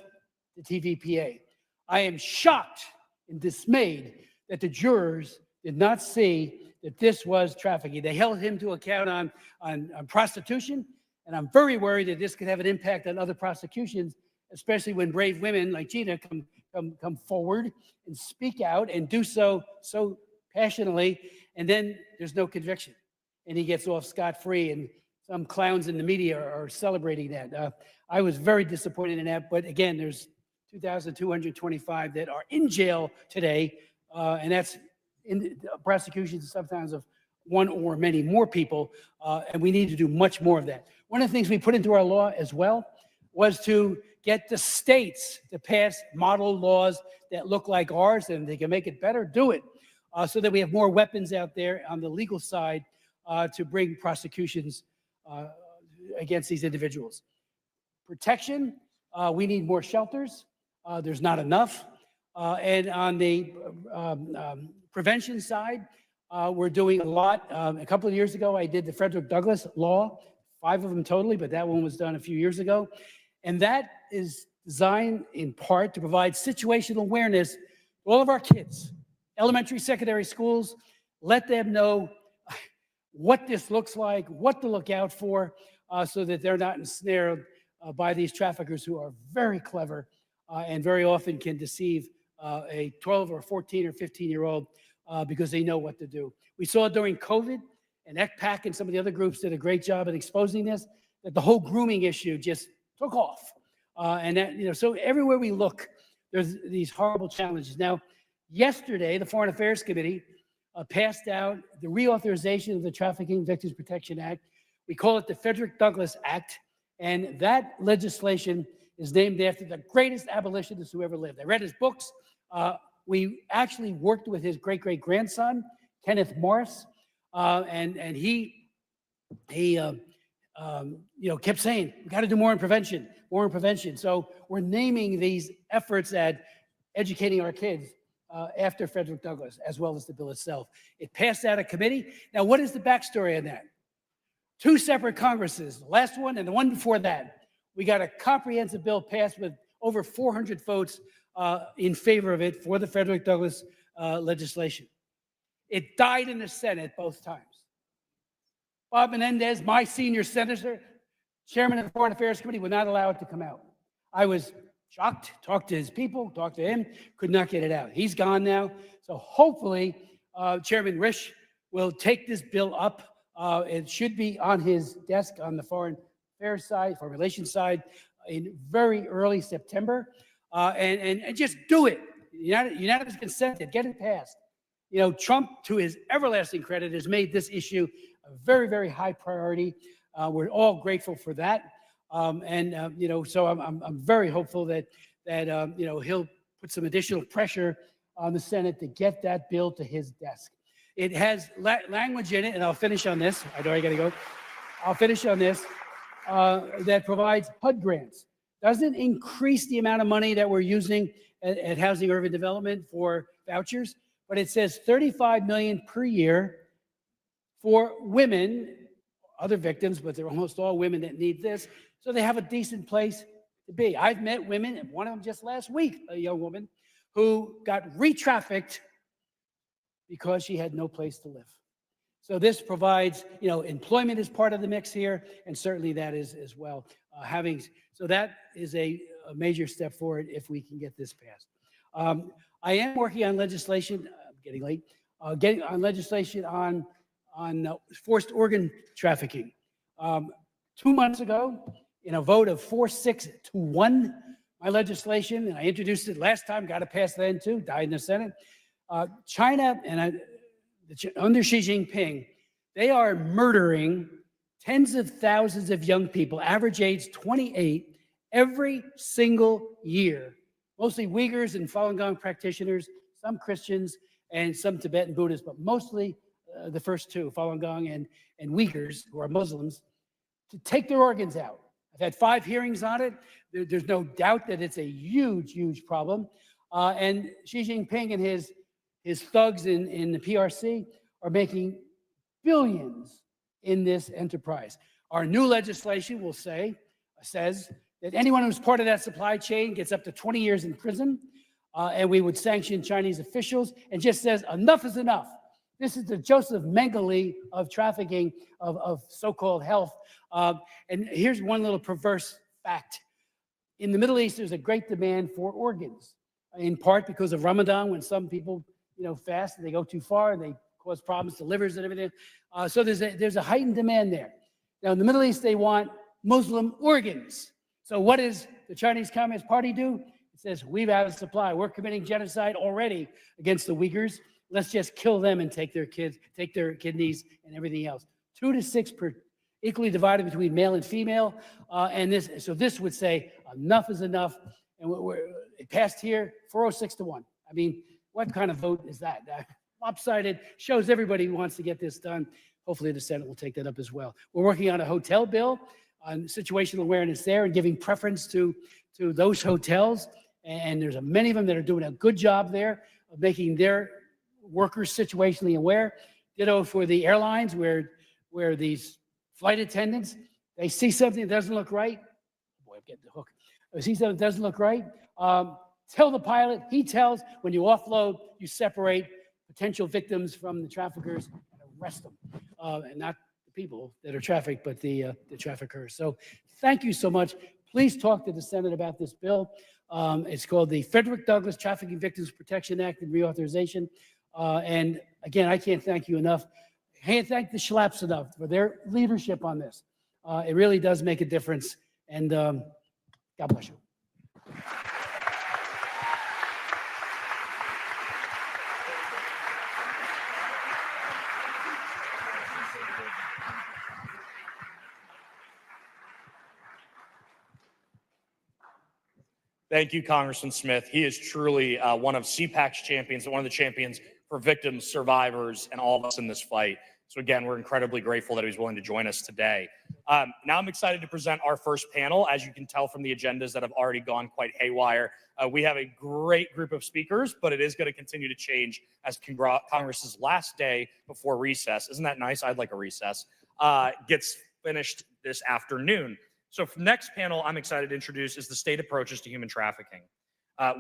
the TVPA. I am shocked and dismayed that the jurors did not see that this was trafficking. They held him to account on prostitution, and I'm very worried that this could have an impact on other prosecutions, especially when brave women like Gina come forward and speak out and do so passionately, and then there's no conviction, and he gets off scot-free, and some clowns in the media are celebrating that. I was very disappointed in that, but again, there's 2,225 that are in jail today, and that's in prosecutions sometimes of one or many more people, and we need to do much more of that. One of the things we put into our law as well was to get the states to pass model laws that look like ours, and they can make it better, do it. So that we have more weapons out there on the legal side to bring prosecutions against these individuals. Protection, we need more shelters. There's not enough. And on the prevention side, we're doing a lot. A couple of years ago, I did the Frederick Douglass law, 5 of them totally, but that one was done a few years ago. And that is designed in part to provide situational awareness to all of our kids, elementary, secondary schools, let them know what this looks like, what to look out for, so that they're not ensnared by these traffickers who are very clever and very often can deceive a 12 or 14 or 15-year-old because they know what to do. We saw during COVID, and CPAC and some of the other groups did a great job at exposing this, that the whole grooming issue just took off. And that, you know, so everywhere we look, there's these horrible challenges. Now, yesterday, the Foreign Affairs Committee passed out the reauthorization of the Trafficking Victims Protection Act. We call it the Frederick Douglass Act. And that legislation is named after the greatest abolitionist who ever lived. I read his books. We actually worked with his great-great-grandson, Kenneth Morris, and he you know, kept saying, we got to do more in prevention, more in prevention. So we're naming these efforts at educating our kids after Frederick Douglass, as well as the bill itself. It passed out of committee. Now, what is the backstory on that? 2 separate Congresses, the last one and the one before that, we got a comprehensive bill passed with over 400 votes in favor of it for the Frederick Douglass legislation. It died in the Senate both times. Bob Menendez, my senior senator, chairman of the Foreign Affairs Committee, would not allow it to come out. I was shocked, talked to his people, talked to him, could not get it out. He's gone now. So hopefully, Chairman Risch will take this bill up. It should be on his desk on the foreign affairs side, foreign relations side, in very early September. And just do it. Unanimous consent, get it passed. You know, Trump, to his everlasting credit, has made this issue a very, very high priority. We're all grateful for that. You know, so I'm very hopeful that you know, he'll put some additional pressure on the Senate to get that bill to his desk. It has language in it, and I'll finish on this. I know I got to go. I'll finish on this. That provides HUD grants. Doesn't increase the amount of money that we're using at Housing Urban Development for vouchers, but it says $35 million per year for women, other victims, but they're almost all women that need this, so they have a decent place to be. I've met women, and one of them just last week, a young woman, who got re-trafficked because she had no place to live. So this provides, you know, employment is part of the mix here, and certainly that is as well. So that is a major step forward if we can get this passed. I am working on legislation, getting late, getting on legislation on forced organ trafficking. 2 months ago, in a vote of 4-6 to 1, my legislation, and I introduced it last time, got it passed then too, died in the Senate. China, and under Xi Jinping, they are murdering tens of thousands of young people, average age 28, every single year. Mostly Uyghurs and Falun Gong practitioners, some Christians, and some Tibetan Buddhists, but mostly the first two, Falun Gong and Uyghurs, who are Muslims, to take their organs out. I've had 5 hearings on it. There's no doubt that it's a huge, huge problem. And Xi Jinping and his thugs in the PRC are making billions in this enterprise. Our new legislation says that anyone who's part of that supply chain gets up to 20 years in prison, and we would sanction Chinese officials, and just says enough is enough. This is the Joseph Mengele of trafficking of so-called health. And here's one little perverse fact. In the Middle East, there's a great demand for organs, in part because of Ramadan, when some people, you know, fast and they go too far and they cause problems to livers and everything. So there's a heightened demand there. Now, in the Middle East, they want Muslim organs. So what does the Chinese Communist Party do? It says, we've out of supply. We're committing genocide already against the Uyghurs. Let's just kill them and take their kids, take their kidneys and everything else. 2 to 6 per, equally divided between male and female. So this would say enough is enough. And it passed here 406 to 1. I mean, what kind of vote is that? Lopsided, shows everybody who wants to get this done. Hopefully the Senate will take that up as well. We're working on a hotel bill on situational awareness there and giving preference to those hotels. And there's many of them that are doing a good job there of making their workers situationally aware. Ditto for the airlines where these flight attendants, they see something that doesn't look right. Boy, I'm getting the hook. They see something that doesn't look right. Tell the pilot, he tells, when you offload, you separate potential victims from the traffickers and arrest them. And not the people that are trafficked, but the traffickers. So thank you so much. Please talk to the Senate about this bill. It's called the Frederick Douglass Trafficking Victims Protection Act and Reauthorization. And again, I can't thank you enough. I can't thank the Schlaps enough for their leadership on this. It really does make a difference. And God bless you. Thank you, Congressman Smith. He is truly one of CPAC's champions, one of the champions for victims, survivors, and all of us in this fight. So again, we're incredibly grateful that he was willing to join us today. Now I'm excited to present our first panel. As you can tell from the agendas that have already gone quite haywire, we have a great group of speakers, but it is going to continue to change as Congress's last day before recess. Isn't that nice? I'd like a recess. Gets finished this afternoon. So for next panel, I'm excited to introduce is the state approaches to human trafficking.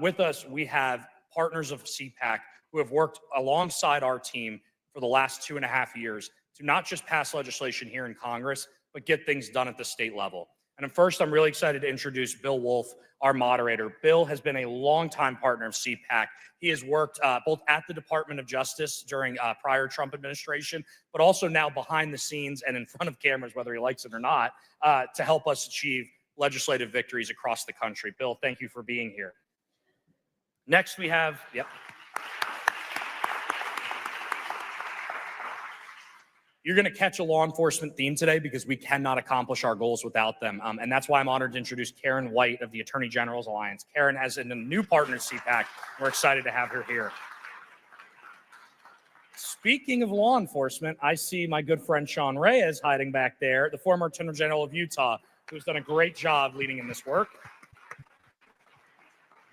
With us, we have partners of CPAC who have worked alongside our team for the last 2.5 years to not just pass legislation here in Congress, but get things done at the state level. And first, I'm really excited to introduce Bill Wolf, our moderator. Bill has been a longtime partner of CPAC. He has worked both at the Department of Justice during prior Trump administration, but also now behind the scenes and in front of cameras, whether he likes it or not, to help us achieve legislative victories across the country. Bill, thank you for being here. Next, we have, You're going to catch a law enforcement theme today because we cannot accomplish our goals without them. And that's why I'm honored to introduce Karen White of the Attorney General's Alliance. Karen has a new partner at CPAC. We're excited to have her here. Speaking of law enforcement, I see my good friend Sean Reyes hiding back there, the former Attorney General of Utah, who's done a great job leading in this work.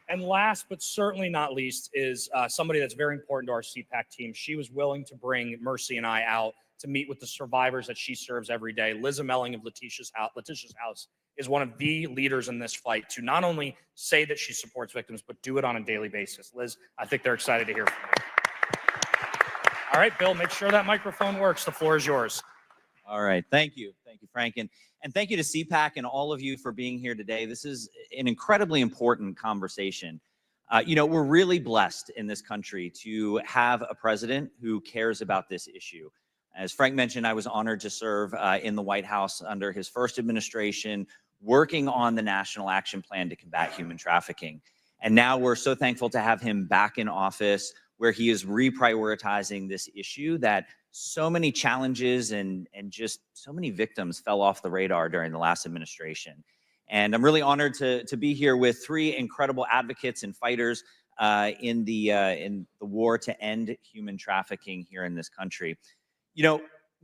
And last, but certainly not least, is somebody that's very important to our CPAC team. She was willing to bring Mercy and I out to meet with the survivors that she serves every day. Liz Ameling of Letitia's House is one of the leaders in this fight to not only say that she supports victims, but do it on a daily basis. Liz, I think they're excited to hear from you. All right, Bill, make sure that microphone works. The floor is yours. All right. Thank you. Thank you, Frank. And thank you to CPAC and all of you for being here today. This is an incredibly important conversation. We're really blessed in this country to have a president who cares about this issue. As Frank mentioned, I was honored to serve in the White House under his first administration, working on the National Action Plan to combat human trafficking. And now we're so thankful to have him back in office, where he is reprioritizing this issue that so many challenges and just so many victims fell off the radar during the last administration. And I'm really honored to be here with three incredible advocates and fighters in the war to end human trafficking here in this country.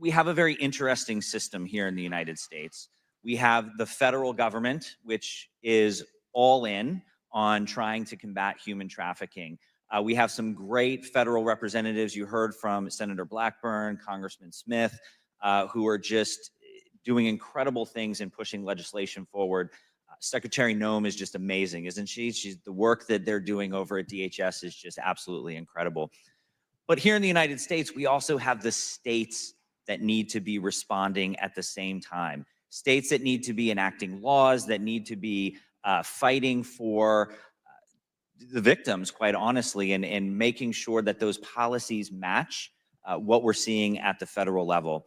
We have a very interesting system here in the United States. We have the federal government, which is all in on trying to combat human trafficking. We have some great federal representatives. You heard from Senator Blackburn, Congressman Smith, who are just doing incredible things in pushing legislation forward. Secretary Noem is just amazing, isn't she? The work that they're doing over at DHS is just absolutely incredible. But here in the United States, we also have the states that need to be responding at the same time. States that need to be enacting laws, that need to be fighting for the victims, quite honestly, and making sure that those policies match what we're seeing at the federal level.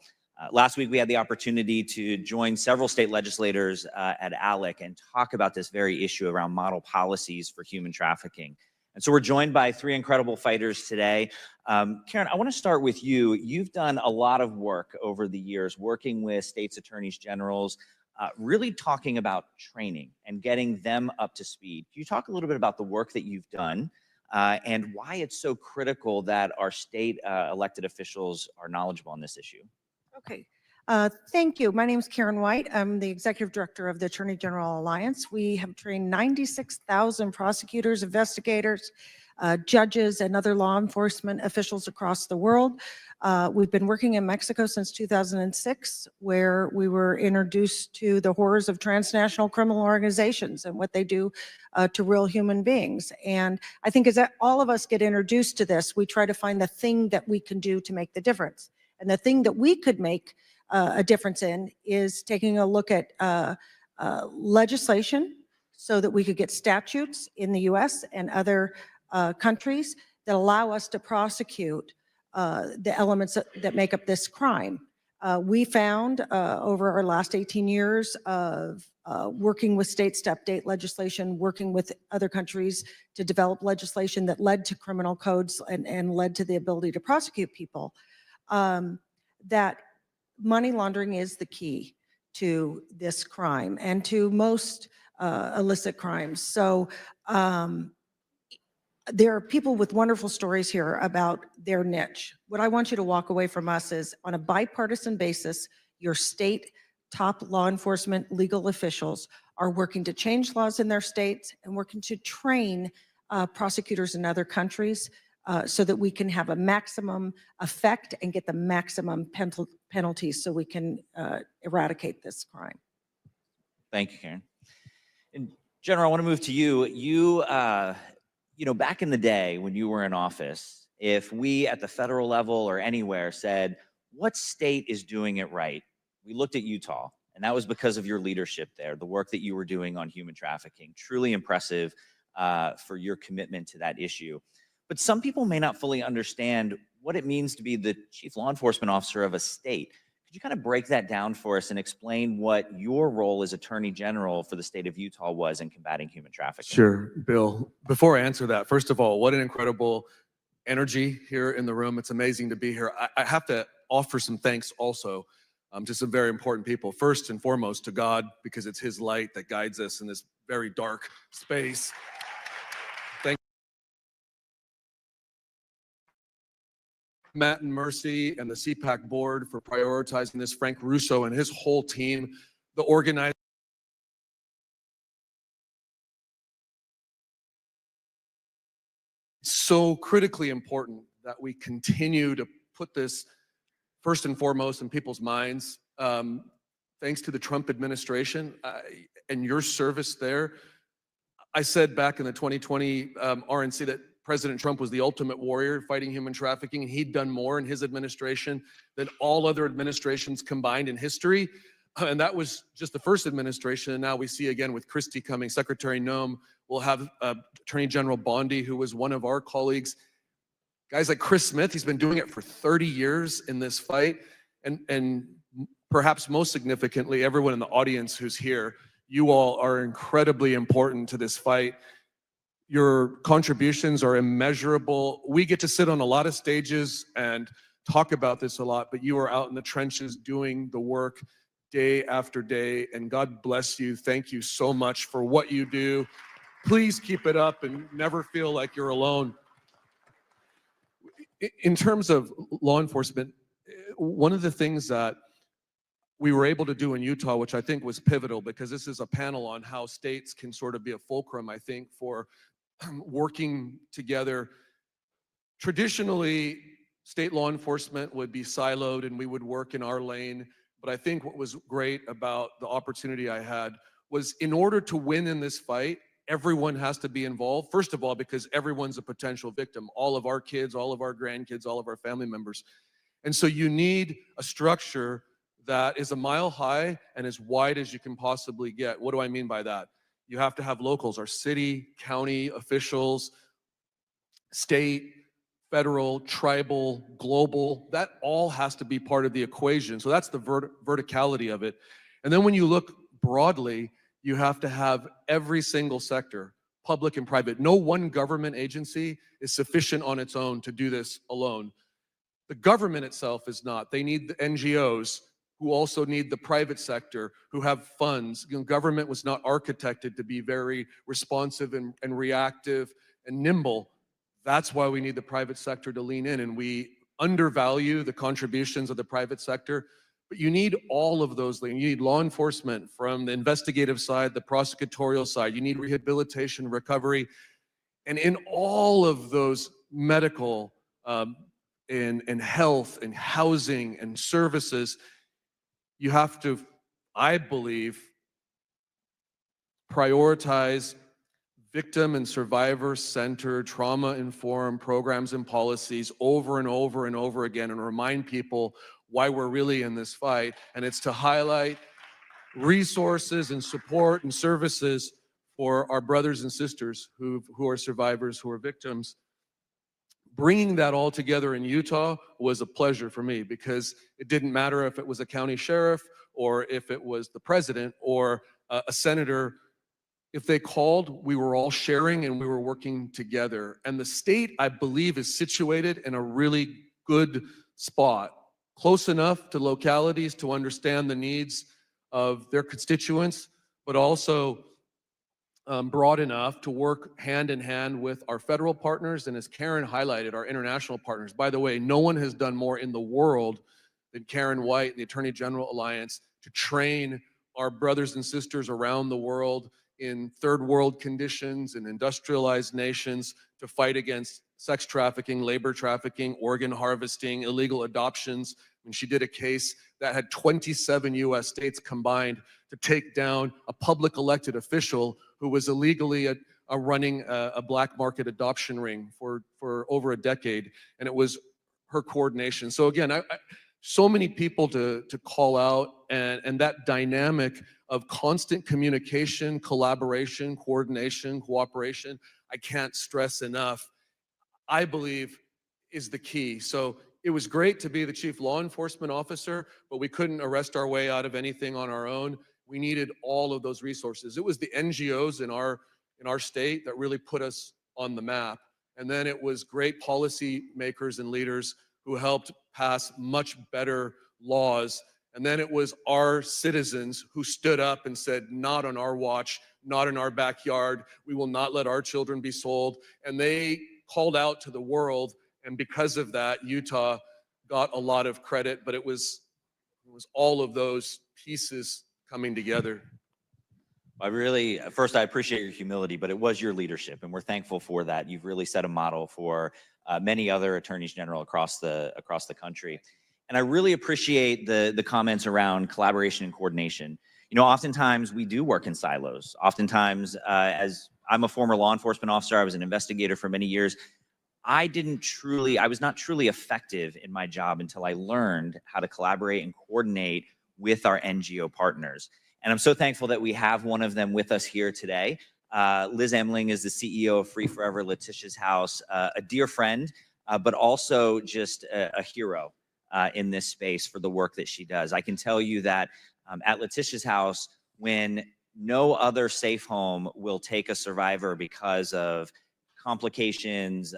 Last week, we had the opportunity to join several state legislators at ALEC and talk about this very issue around model policies for human trafficking. And so we're joined by three incredible fighters today. Karen, I want to start with you. You've done a lot of work over the years working with states' attorneys generals really talking about training and getting them up to speed. Can you talk a little bit about the work that you've done and why it's so critical that our state elected officials are knowledgeable on this issue? Okay. Thank you. My name is Karen White. I'm the Executive Director of the Attorney General Alliance. We have trained 96,000 prosecutors, investigators, judges, and other law enforcement officials across the world. We've been working in Mexico since 2006, where we were introduced to the horrors of transnational criminal organizations and what they do to real human beings. And I think as all of us get introduced to this, we try to find the thing that we can do to make the difference. And the thing that we could make a difference in is taking a look at legislation so that we could get statutes in the US and other countries that allow us to prosecute the elements that make up this crime. We found over our last 18 years of working with states to update legislation, working with other countries to develop legislation that led to criminal codes and led to the ability to prosecute people, that money laundering is the key to this crime and to most illicit crimes. So there are people with wonderful stories here about their niche. What I want you to walk away from us is, on a bipartisan basis, your state top law enforcement legal officials are working to change laws in their states and working to train prosecutors in other countries so that we can have a maximum effect and get the maximum penalties so we can eradicate this crime. Thank you, Karen. And General, I want to move to you. You know, back in the day when you were in office, if we at the federal level or anywhere said, what state is doing it right? We looked at Utah, and that was because of your leadership there, the work that you were doing on human trafficking. Truly impressive for your commitment to that issue. But some people may not fully understand what it means to be the chief law enforcement officer of a state. Could you kind of break that down for us and explain what your role as Attorney General for the state of Utah was in combating human trafficking? Sure, Bill. Before I answer that, first of all, what an incredible energy here in the room. It's amazing to be here. I have to offer some thanks also to some very important people. First and foremost to God, because it's His light that guides us in this very dark space. Thank Matt and Mercy and the CPAC board for prioritizing this, Frank Russo and his whole team, the organizers. So critically important that we continue to put this first and foremost in people's minds. Thanks to the Trump administration and your service there. I said back in the 2020 RNC that President Trump was the ultimate warrior fighting human trafficking, and he'd done more in his administration than all other administrations combined in history. And that was just the first administration. And now we see again with Kristi coming, Secretary Noem, we'll have Attorney General Bondi, who was one of our colleagues. Guys like Chris Smith, he's been doing it for 30 years in this fight. And perhaps most significantly, everyone in the audience who's here, you all are incredibly important to this fight. Your contributions are immeasurable. We get to sit on a lot of stages and talk about this a lot, but you are out in the trenches doing the work day after day, and God bless you. Thank you so much for what you do. Please keep it up and never feel like you're alone. In terms of law enforcement, one of the things that we were able to do in Utah, which I think was pivotal, because this is a panel on how states can sort of be a fulcrum, I think, for working together. Traditionally, state law enforcement would be siloed and we would work in our lane. But I think what was great about the opportunity I had was, in order to win in this fight, everyone has to be involved. First of all, because everyone's a potential victim, all of our kids, all of our grandkids, all of our family members. And so you need a structure that is a mile high and as wide as you can possibly get. What do I mean by that? You have to have locals, our city, county officials, state, federal, tribal, global. That all has to be part of the equation. So that's the verticality of it. And then when you look broadly, you have to have every single sector, public and private. No one government agency is sufficient on its own to do this alone. The government itself is not. They need the NGOs who also need the private sector, who have funds. You know, government was not architected to be very responsive and reactive and nimble. That's why we need the private sector to lean in, and we undervalue the contributions of the private sector. But you need all of those. You need law enforcement from the investigative side, the prosecutorial side. You need rehabilitation, recovery. And in all of those medical and health and housing and services, you have to, I believe, prioritize victim and survivor-centered, trauma-informed programs and policies over and over and over again, and remind people why we're really in this fight. And it's to highlight resources and support and services for our brothers and sisters who are survivors, who are victims. Bringing that all together in Utah was a pleasure for me, because it didn't matter if it was a county sheriff or if it was the president or a senator. If they called, we were all sharing and we were working together. And the state, I believe, is situated in a really good spot, close enough to localities to understand the needs of their constituents, but also broad enough to work hand in hand with our federal partners, and as Karen highlighted, our international partners. By the way, no one has done more in the world than Karen White and the Attorney General Alliance to train our brothers and sisters around the world in third world conditions and industrialized nations to fight against sex trafficking, labor trafficking, organ harvesting, illegal adoptions. When she did a case that had 27 US states combined to take down a public elected official who was illegally running a black market adoption ring for over a decade. And it was her coordination. So again, so many people to call out, and that dynamic of constant communication, collaboration, coordination, cooperation, I can't stress enough, I believe is the key. So it was great to be the chief law enforcement officer, but we couldn't arrest our way out of anything on our own. We needed all of those resources. It was the NGOs in our state that really put us on the map. And then it was great policy makers and leaders who helped pass much better laws. And then it was our citizens who stood up and said, not on our watch, not in our backyard. We will not let our children be sold. And they called out to the world. And because of that, Utah got a lot of credit, but it was all of those pieces coming together. First, I appreciate your humility, but it was your leadership, and we're thankful for that. You've really set a model for many other attorneys general across the country. And I really appreciate the comments around collaboration and coordination. You know, oftentimes we do work in silos. Oftentimes, as I'm a former law enforcement officer, I was an investigator for many years. I was not truly effective in my job until I learned how to collaborate and coordinate with our NGO partners. And I'm so thankful that we have one of them with us here today. Liz Emling is the CEO of Free Forever Letitia's House, a dear friend, but also just a hero in this space for the work that she does. I can tell you that at Letitia's House, when no other safe home will take a survivor because of complications,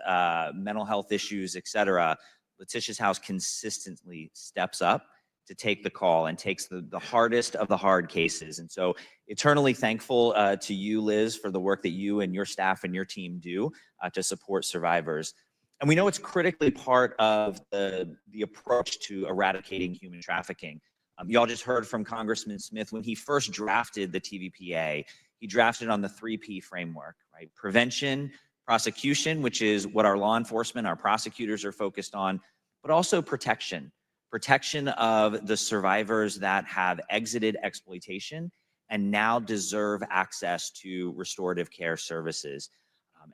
mental health issues, etc., Letitia's House consistently steps up to take the call and takes the hardest of the hard cases. And so eternally thankful to you, Liz, for the work that you and your staff and your team do to support survivors. And we know it's critically part of the approach to eradicating human trafficking. Y'all just heard from Congressman Smith when he first drafted the TVPA, he drafted on the 3P framework, right? Prevention, prosecution, which is what our law enforcement, our prosecutors are focused on, but also protection. Protection of the survivors that have exited exploitation and now deserve access to restorative care services.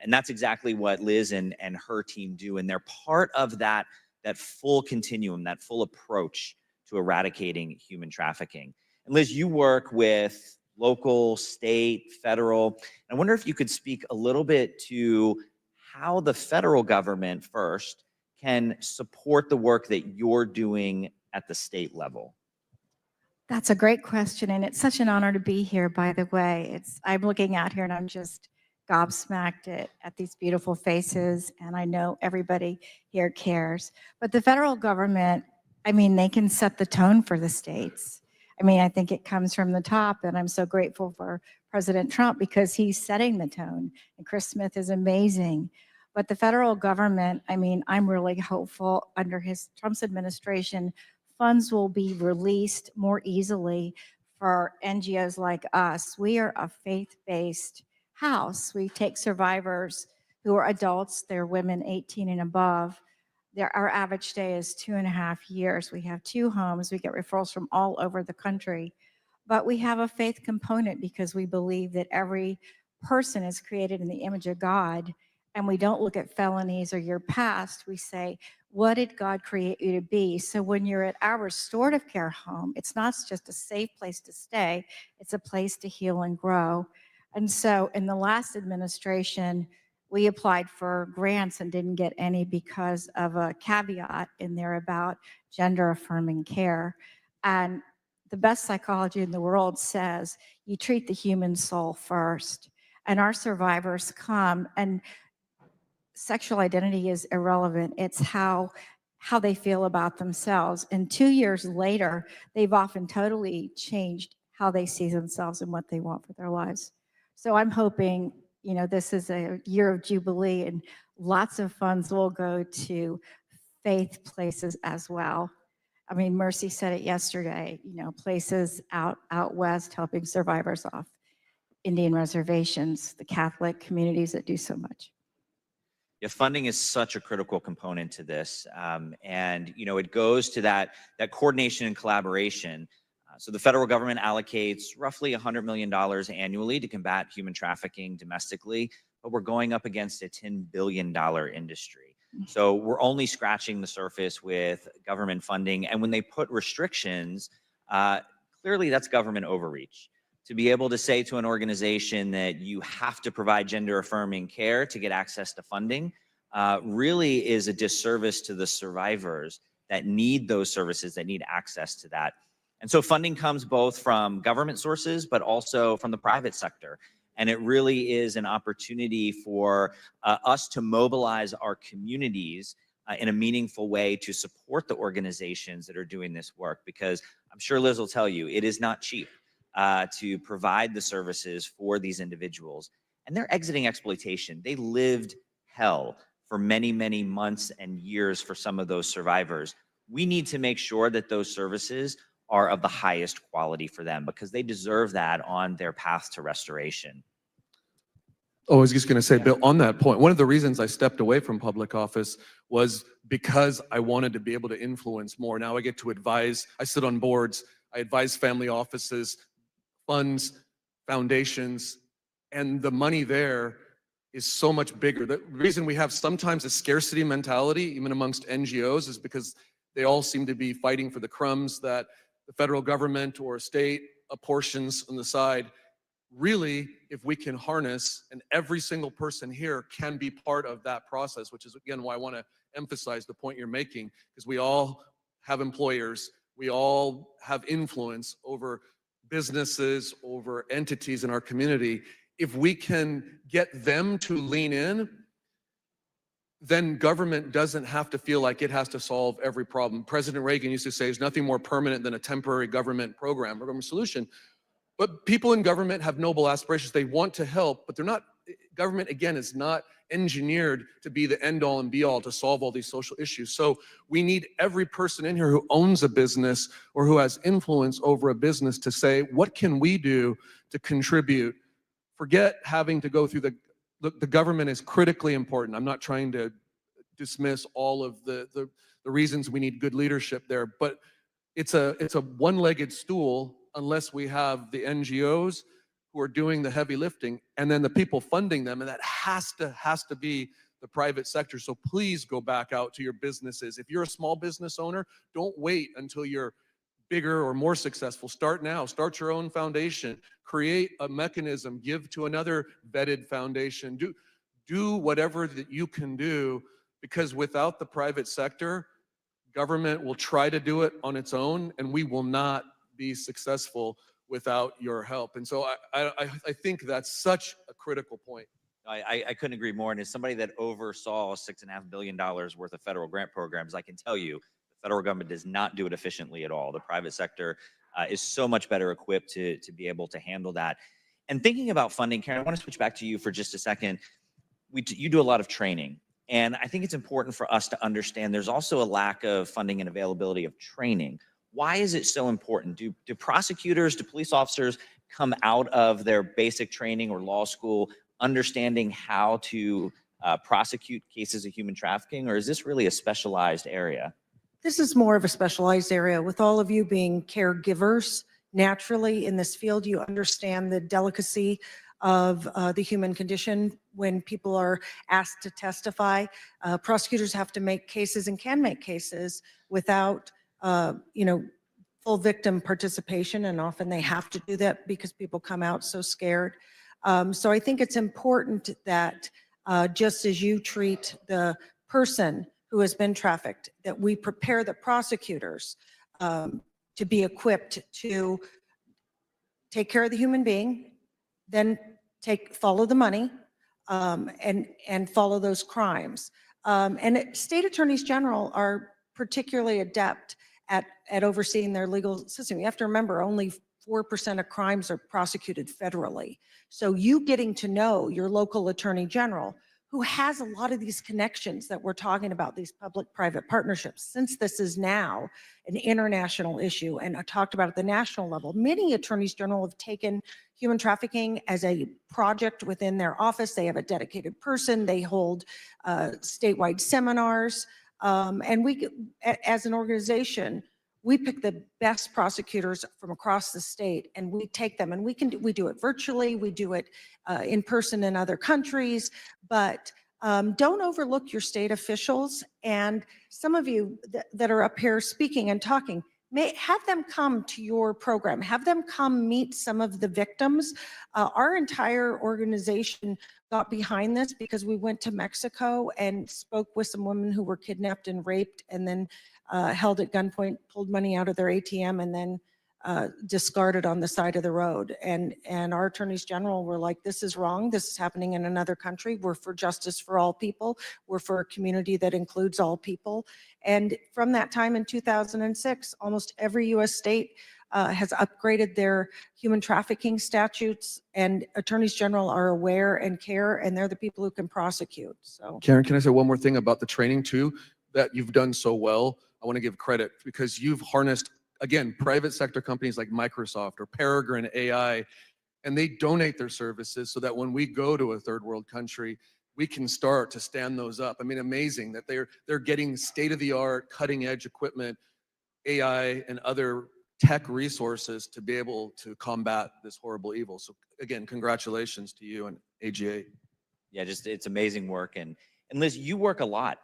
And that's exactly what Liz and her team do. And they're part of that full continuum, that full approach to eradicating human trafficking. And Liz, you work with local, state, federal. I wonder if you could speak a little bit to how the federal government first can support the work that you're doing at the state level. That's a great question, and it's such an honor to be here, by the way. I'm looking out here and I'm just gobsmacked at these beautiful faces, and I know everybody here cares. But the federal government I mean, they can set the tone for the states. I mean, I think it comes from the top, and I'm so grateful for President Trump because he's setting the tone, and Chris Smith is amazing. But the federal government, I mean, I'm really hopeful under Trump's administration, funds will be released more easily for NGOs like us. We are a faith-based house. We take survivors who are adults, they're women 18 and above. Our average stay is 2.5 years. We have 2 homes. We get referrals from all over the country. But we have a faith component because we believe that every person is created in the image of God. And we don't look at felonies or your past. We say, what did God create you to be? So when you're at our restorative care home, it's not just a safe place to stay, it's a place to heal and grow. And so in the last administration, we applied for grants and didn't get any because of a caveat in there about gender affirming care. And the best psychology in the world says you treat the human soul first. And our survivors come, and sexual identity is irrelevant. It's how they feel about themselves. And 2 years later, they've often totally changed how they see themselves and what they want for their lives. So I'm hoping, you know, this is a year of Jubilee and lots of funds will go to faith places as well. I mean, Mercy said it yesterday, you know, places out west helping survivors off Indian reservations, the Catholic communities that do so much. Yeah, funding is such a critical component to this. And, you know, it goes to that coordination and collaboration. So the federal government allocates roughly $100 million annually to combat human trafficking domestically, but we're going up against a $10 billion industry. So we're only scratching the surface with government funding. And when they put restrictions, clearly that's government overreach. To be able to say to an organization that you have to provide gender affirming care to get access to funding really is a disservice to the survivors that need those services, that need access to that. And so funding comes both from government sources, but also from the private sector. And it really is an opportunity for us to mobilize our communities in a meaningful way to support the organizations that are doing this work, because I'm sure Liz will tell you, it is not cheap to provide the services for these individuals. And they're exiting exploitation. They lived hell for many, many months and years for some of those survivors. We need to make sure that those services are of the highest quality for them because they deserve that on their path to restoration. Oh, I was just going to say, Bill, on that point, one of the reasons I stepped away from public office was because I wanted to be able to influence more. Now I get to advise, I sit on boards, I advise family offices, funds, foundations, and the money there is so much bigger. The reason we have sometimes a scarcity mentality, even amongst NGOs, is because they all seem to be fighting for the crumbs that the federal government or a state apportions on the side. Really, if we can harness, and every single person here can be part of that process, which is again why I want to emphasize the point you're making, because we all have employers, we all have influence over businesses, over entities in our community. If we can get them to lean in, then government doesn't have to feel like it has to solve every problem. President Reagan used to say, there's nothing more permanent than a temporary government program or government solution. But people in government have noble aspirations. They want to help, but they're not, government, again, is not engineered to be the end all and be all to solve all these social issues. So we need every person in here who owns a business or who has influence over a business to say, what can we do to contribute? Forget having to go through the government is critically important. I'm not trying to dismiss all of the reasons we need good leadership there, but it's a one-legged stool unless we have the NGOs who are doing the heavy lifting and then the people funding them, and that has to be the private sector. So please go back out to your businesses. If you're a small business owner, don't wait until you're bigger or more successful. Start now. Start your own foundation. Create a mechanism. Give to another vetted foundation. Do whatever that you can do, because without the private sector, government will try to do it on its own, and we will not be successful without your help. And so I think that's such a critical point. I couldn't agree more. And as somebody that oversaw $6.5 billion worth of federal grant programs, I can tell you, the federal government does not do it efficiently at all. The private sector is so much better equipped to be able to handle that. And thinking about funding, Karen, I want to switch back to you for just a second. You do a lot of training, and I think it's important for us to understand there's also a lack of funding and availability of training. Why is it so important? Do prosecutors, do police officers come out of their basic training or law school understanding how to prosecute cases of human trafficking, or is this really a specialized area? This is more of a specialized area. With all of you being caregivers, naturally in this field, you understand the delicacy of the human condition when people are asked to testify. Prosecutors have to make cases and can make cases without, full victim participation, and often they have to do that because people come out so scared. So I think it's important that just as you treat the person who has been trafficked, that we prepare the prosecutors to be equipped to take care of the human being, then follow the money, and follow those crimes. State attorneys general are particularly adept at overseeing their legal system. You have to remember, only 4% of crimes are prosecuted federally. So you getting to know your local attorney general, who has a lot of these connections that we're talking about, these public-private partnerships, since this is now an international issue and I talked about at the national level, many attorneys general have taken human trafficking as a project within their office. They have a dedicated person. They hold statewide seminars. And we, as an organization, we pick the best prosecutors from across the state and we take them, and we do it virtually, we do it in person in other countries, but don't overlook your state officials. And some of you that are up here speaking and talking, have them come to your program, have them come meet some of the victims. Our entire organization got behind this because we went to Mexico and spoke with some women who were kidnapped and raped and then held at gunpoint, pulled money out of their ATM, and then discarded on the side of the road. And our attorneys general were like, this is wrong. This is happening in another country. We're for justice for all people. We're for a community that includes all people. And from that time in 2006, almost every US state has upgraded their human trafficking statutes, and attorneys general are aware and care, and they're the people who can prosecute. So Karen, can I say one more thing about the training too, that you've done so well? I want to give credit because you've harnessed, again, private sector companies like Microsoft or Peregrine AI, and they donate their services so that when we go to a third world country, we can start to stand those up. I mean, amazing that they're getting state-of-the-art, cutting-edge equipment, AI and other tech resources to be able to combat this horrible evil. So again, congratulations to you and AGA. Yeah, just it's amazing work. And Liz, you work a lot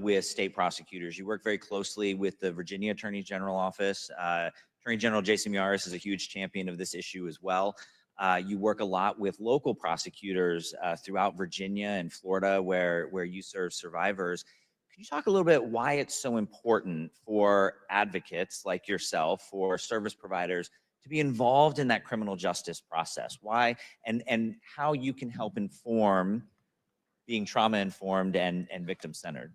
with state prosecutors. You work very closely with the Virginia Attorney General Office. Attorney General Jason Miyares is a huge champion of this issue as well. You work a lot with local prosecutors throughout Virginia and Florida where you serve survivors. Could you talk a little bit why it's so important for advocates like yourself, for service providers, to be involved in that criminal justice process? Why and how you can help inform being trauma-informed and victim-centered?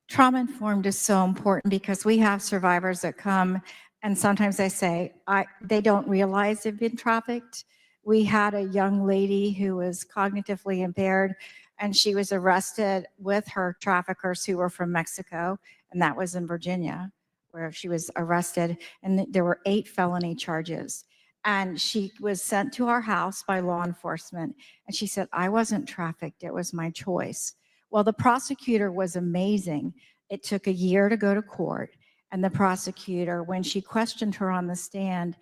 Trauma-informed is so important because we have survivors that come and sometimes they say they don't realize they've been trafficked. We had a young lady who was cognitively impaired and she was arrested with her traffickers who were from Mexico, and that was in Virginia where she was arrested, and there were 8 felony charges. And she was sent to our house by law enforcement. And she said, I wasn't trafficked. It was my choice. Well, the prosecutor was amazing. It took a year to go to court. And the prosecutor, when she questioned her on the stand,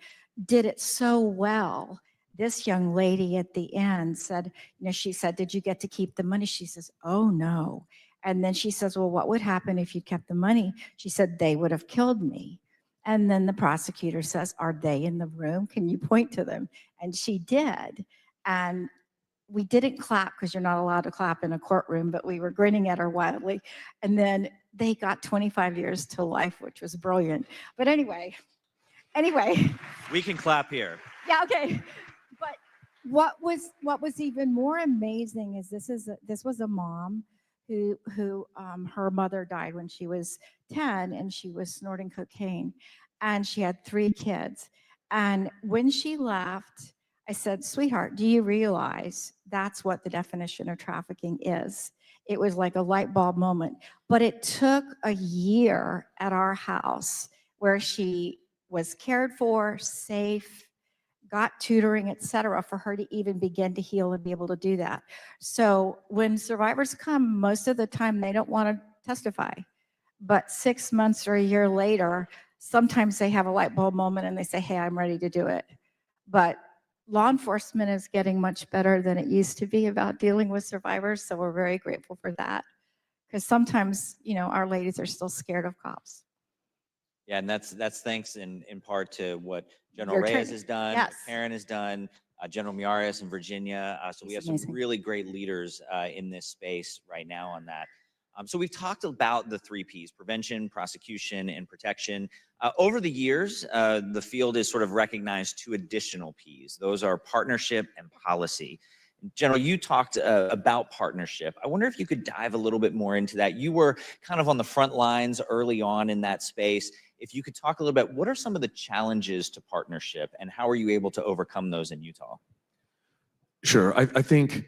did it so well. This young lady at the end said, she said, did you get to keep the money? She says, oh, no. And then she says, well, what would happen if you kept the money? She said, they would have killed me. And then the prosecutor says, are they in the room? Can you point to them? And she did. And we didn't clap because you're not allowed to clap in a courtroom, but we were grinning at her wildly. And then they got 25 years to life, which was brilliant. But anyway. We can clap here. Yeah, okay. But what was even more amazing is this was a mom who her mother died when she was 10 and she was snorting cocaine, and she had 3 kids. And when she left, I said, sweetheart, do you realize that's what the definition of trafficking is? It was like a light bulb moment, but it took a year at our house where she was cared for, safe, got tutoring, et cetera, for her to even begin to heal and be able to do that. So when survivors come, most of the time they don't want to testify. But 6 months or a year later, sometimes they have a light bulb moment and they say, hey, I'm ready to do it. But law enforcement is getting much better than it used to be about dealing with survivors. So we're very grateful for that. Because sometimes, our ladies are still scared of cops. Yeah, and that's thanks in part to what General Your Reyes training. has done, Yes. what Karen has done, General Miares in Virginia. So we have It's some amazing. really great leaders in this space right now on that. So we've talked about the 3 Ps: prevention, prosecution, and protection. Over the years, the field has sort of recognized 2 additional Ps. Those are partnership and policy. General, you talked about partnership. I wonder if you could dive a little bit more into that. You were kind of on the front lines early on in that space. If you could talk a little bit, what are some of the challenges to partnership and how are you able to overcome those in Utah? Sure. I think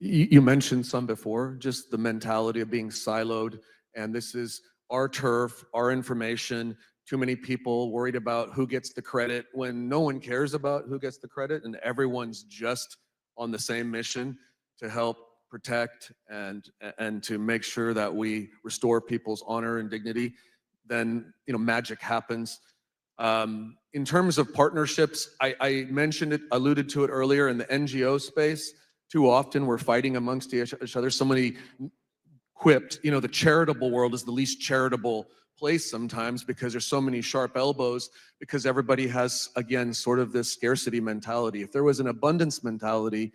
you mentioned some before, just the mentality of being siloed. And this is our turf, our information. Too many people worried about who gets the credit when no one cares about who gets the credit and everyone's just on the same mission to help protect and to make sure that we restore people's honor and dignity. Then magic happens. In terms of partnerships, I mentioned it, alluded to it earlier in the NGO space. Too often we're fighting amongst each other. Somebody quipped, the charitable world is the least charitable place sometimes because there's so many sharp elbows, because everybody has, again, sort of this scarcity mentality. If there was an abundance mentality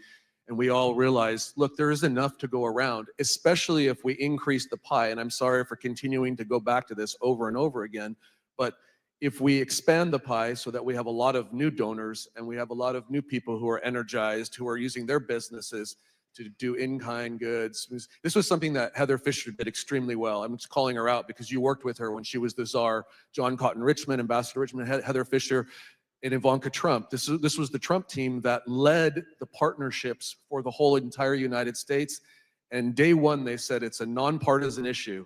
and we all realized, look, there is enough to go around, especially if we increase the pie. And I'm sorry for continuing to go back to this over and over again, but if we expand the pie so that we have a lot of new donors and we have a lot of new people who are energized, who are using their businesses to do in-kind goods. This was something that Heather Fisher did extremely well. I'm just calling her out because you worked with her when she was the czar. John Cotton Richmond, Ambassador Richmond, Heather Fisher, and Ivanka Trump. This was the Trump team that led the partnerships for the whole entire United States. And day one, they said it's a nonpartisan issue.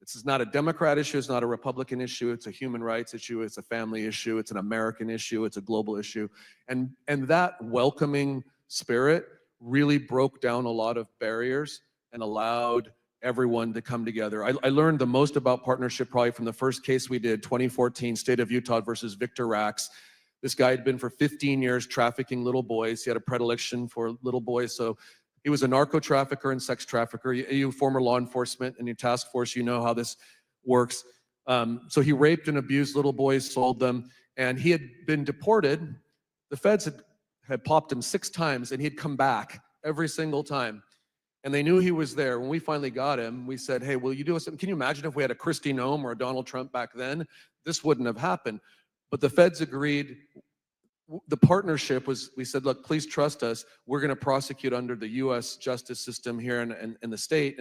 This is not a Democrat issue, it's not a Republican issue, it's a human rights issue, it's a family issue, it's an American issue, it's a global issue. And that welcoming spirit really broke down a lot of barriers and allowed everyone to come together. I learned the most about partnership probably from the first case we did, 2014, State of Utah versus Victor Rax. This guy had been for 15 years trafficking little boys. He had a predilection for little boys. So he was a narco trafficker and sex trafficker. You former law enforcement and your task force, you know how this works. So he raped and abused little boys, sold them, and he had been deported. The feds had popped him 6 times and he'd come back every single time. And they knew he was there. When we finally got him, we said, hey, will you do us something? Can you imagine if we had a Kristi Noem or a Donald Trump back then? This wouldn't have happened. But the feds agreed. The partnership was, we said, look, please trust us. We're going to prosecute under the U.S. justice system here in the state.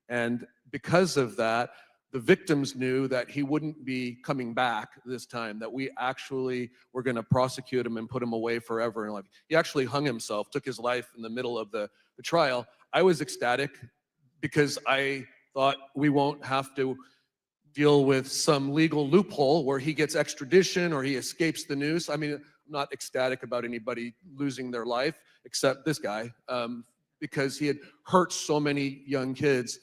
And because of that, the victims knew that he wouldn't be coming back this time, that we actually were going to prosecute him and put him away forever. And he actually hung himself, took his life in the middle of the trial. I was ecstatic because I thought we won't have to deal with some legal loophole where he gets extradition or he escapes the news. I mean, I'm not ecstatic about anybody losing their life except this guy because he had hurt so many young kids.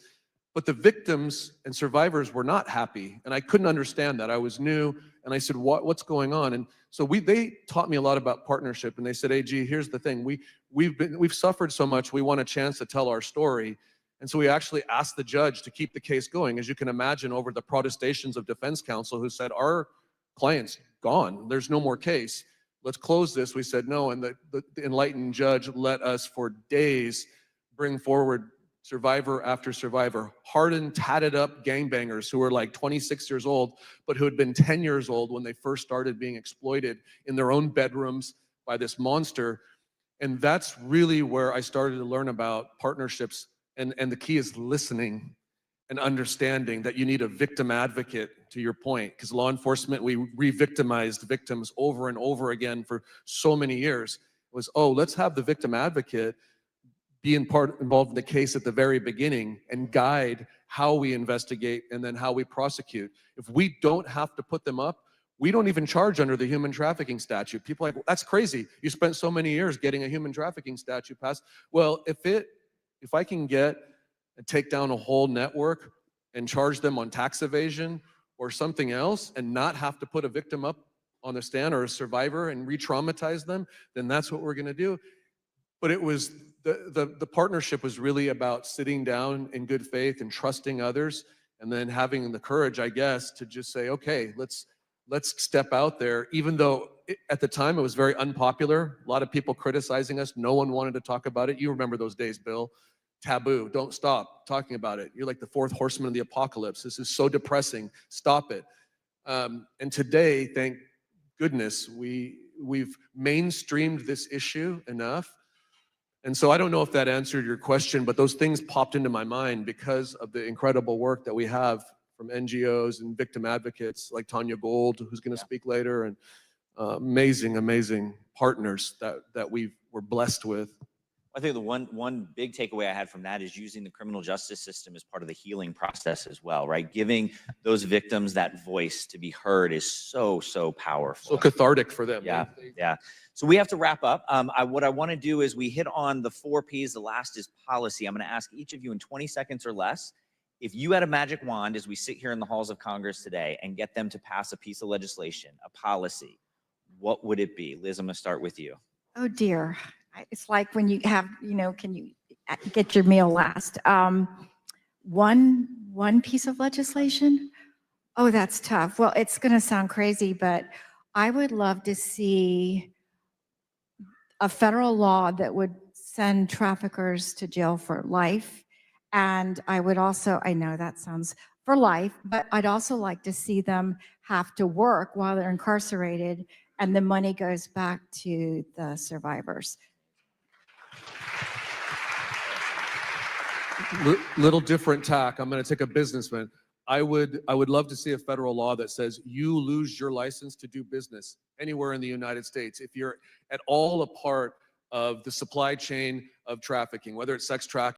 But the victims and survivors were not happy, and I couldn't understand that. I was new, and I said, what's going on? And so they taught me a lot about partnership, and they said, AG, here's the thing. We've suffered so much, we want a chance to tell our story. And so we actually asked the judge to keep the case going. As you can imagine, over the protestations of defense counsel who said, our client's gone, there's no more case. Let's close this. We said no, and the enlightened judge let us for days bring forward survivor after survivor, hardened, tatted up gangbangers who were like 26 years old, but who had been 10 years old when they first started being exploited in their own bedrooms by this monster. And that's really where I started to learn about partnerships And the key is listening and understanding that you need a victim advocate, to your point, because law enforcement, we re-victimized victims over and over again for so many years. It was, oh, let's have the victim advocate be involved in the case at the very beginning and guide how we investigate and then how we prosecute. If we don't have to put them up, we don't even charge under the human trafficking statute. People are like, well, that's crazy. You spent so many years getting a human trafficking statute passed. Well, if I can get and take down a whole network and charge them on tax evasion or something else and not have to put a victim up on the stand or a survivor and re-traumatize them, then that's what we're gonna do. But it was, the partnership was really about sitting down in good faith and trusting others, and then having the courage, I guess, to just say, okay, let's step out there, even though at the time it was very unpopular. A lot of people criticizing us. No one wanted to talk about it. You remember those days, Bill. Taboo, don't stop talking about it. You're like the fourth horseman of the apocalypse. This is so depressing, stop it. And today, thank goodness, we've mainstreamed this issue enough. And so I don't know if that answered your question, but those things popped into my mind because of the incredible work that we have from NGOs and victim advocates like Tanya Gold, who's gonna speak later, and amazing partners that we're blessed with. I think the one big takeaway I had from that is using the criminal justice system as part of the healing process as well, right? Giving those victims that voice to be heard is so powerful. So cathartic for them. Yeah. So we have to wrap up. What I want to do is we hit on the 4 Ps. The last is policy. I'm going to ask each of you in 20 seconds or less, if you had a magic wand as we sit here in the halls of Congress today and get them to pass a piece of legislation, a policy, what would it be? Liz, I'm going to start with you. Oh dear. It's like when you have, can you get your meal last? One piece of legislation? Oh, that's tough. Well, it's going to sound crazy, but I would love to see a federal law that would send traffickers to jail for life. And I would also, I know that sounds for life, but I'd also like to see them have to work while they're incarcerated and the money goes back to the survivors. Little different tack. I'm going to take a businessman. I would love to see a federal law that says you lose your license to do business anywhere in the United States if you're at all a part of the supply chain of trafficking, whether it's sex trafficking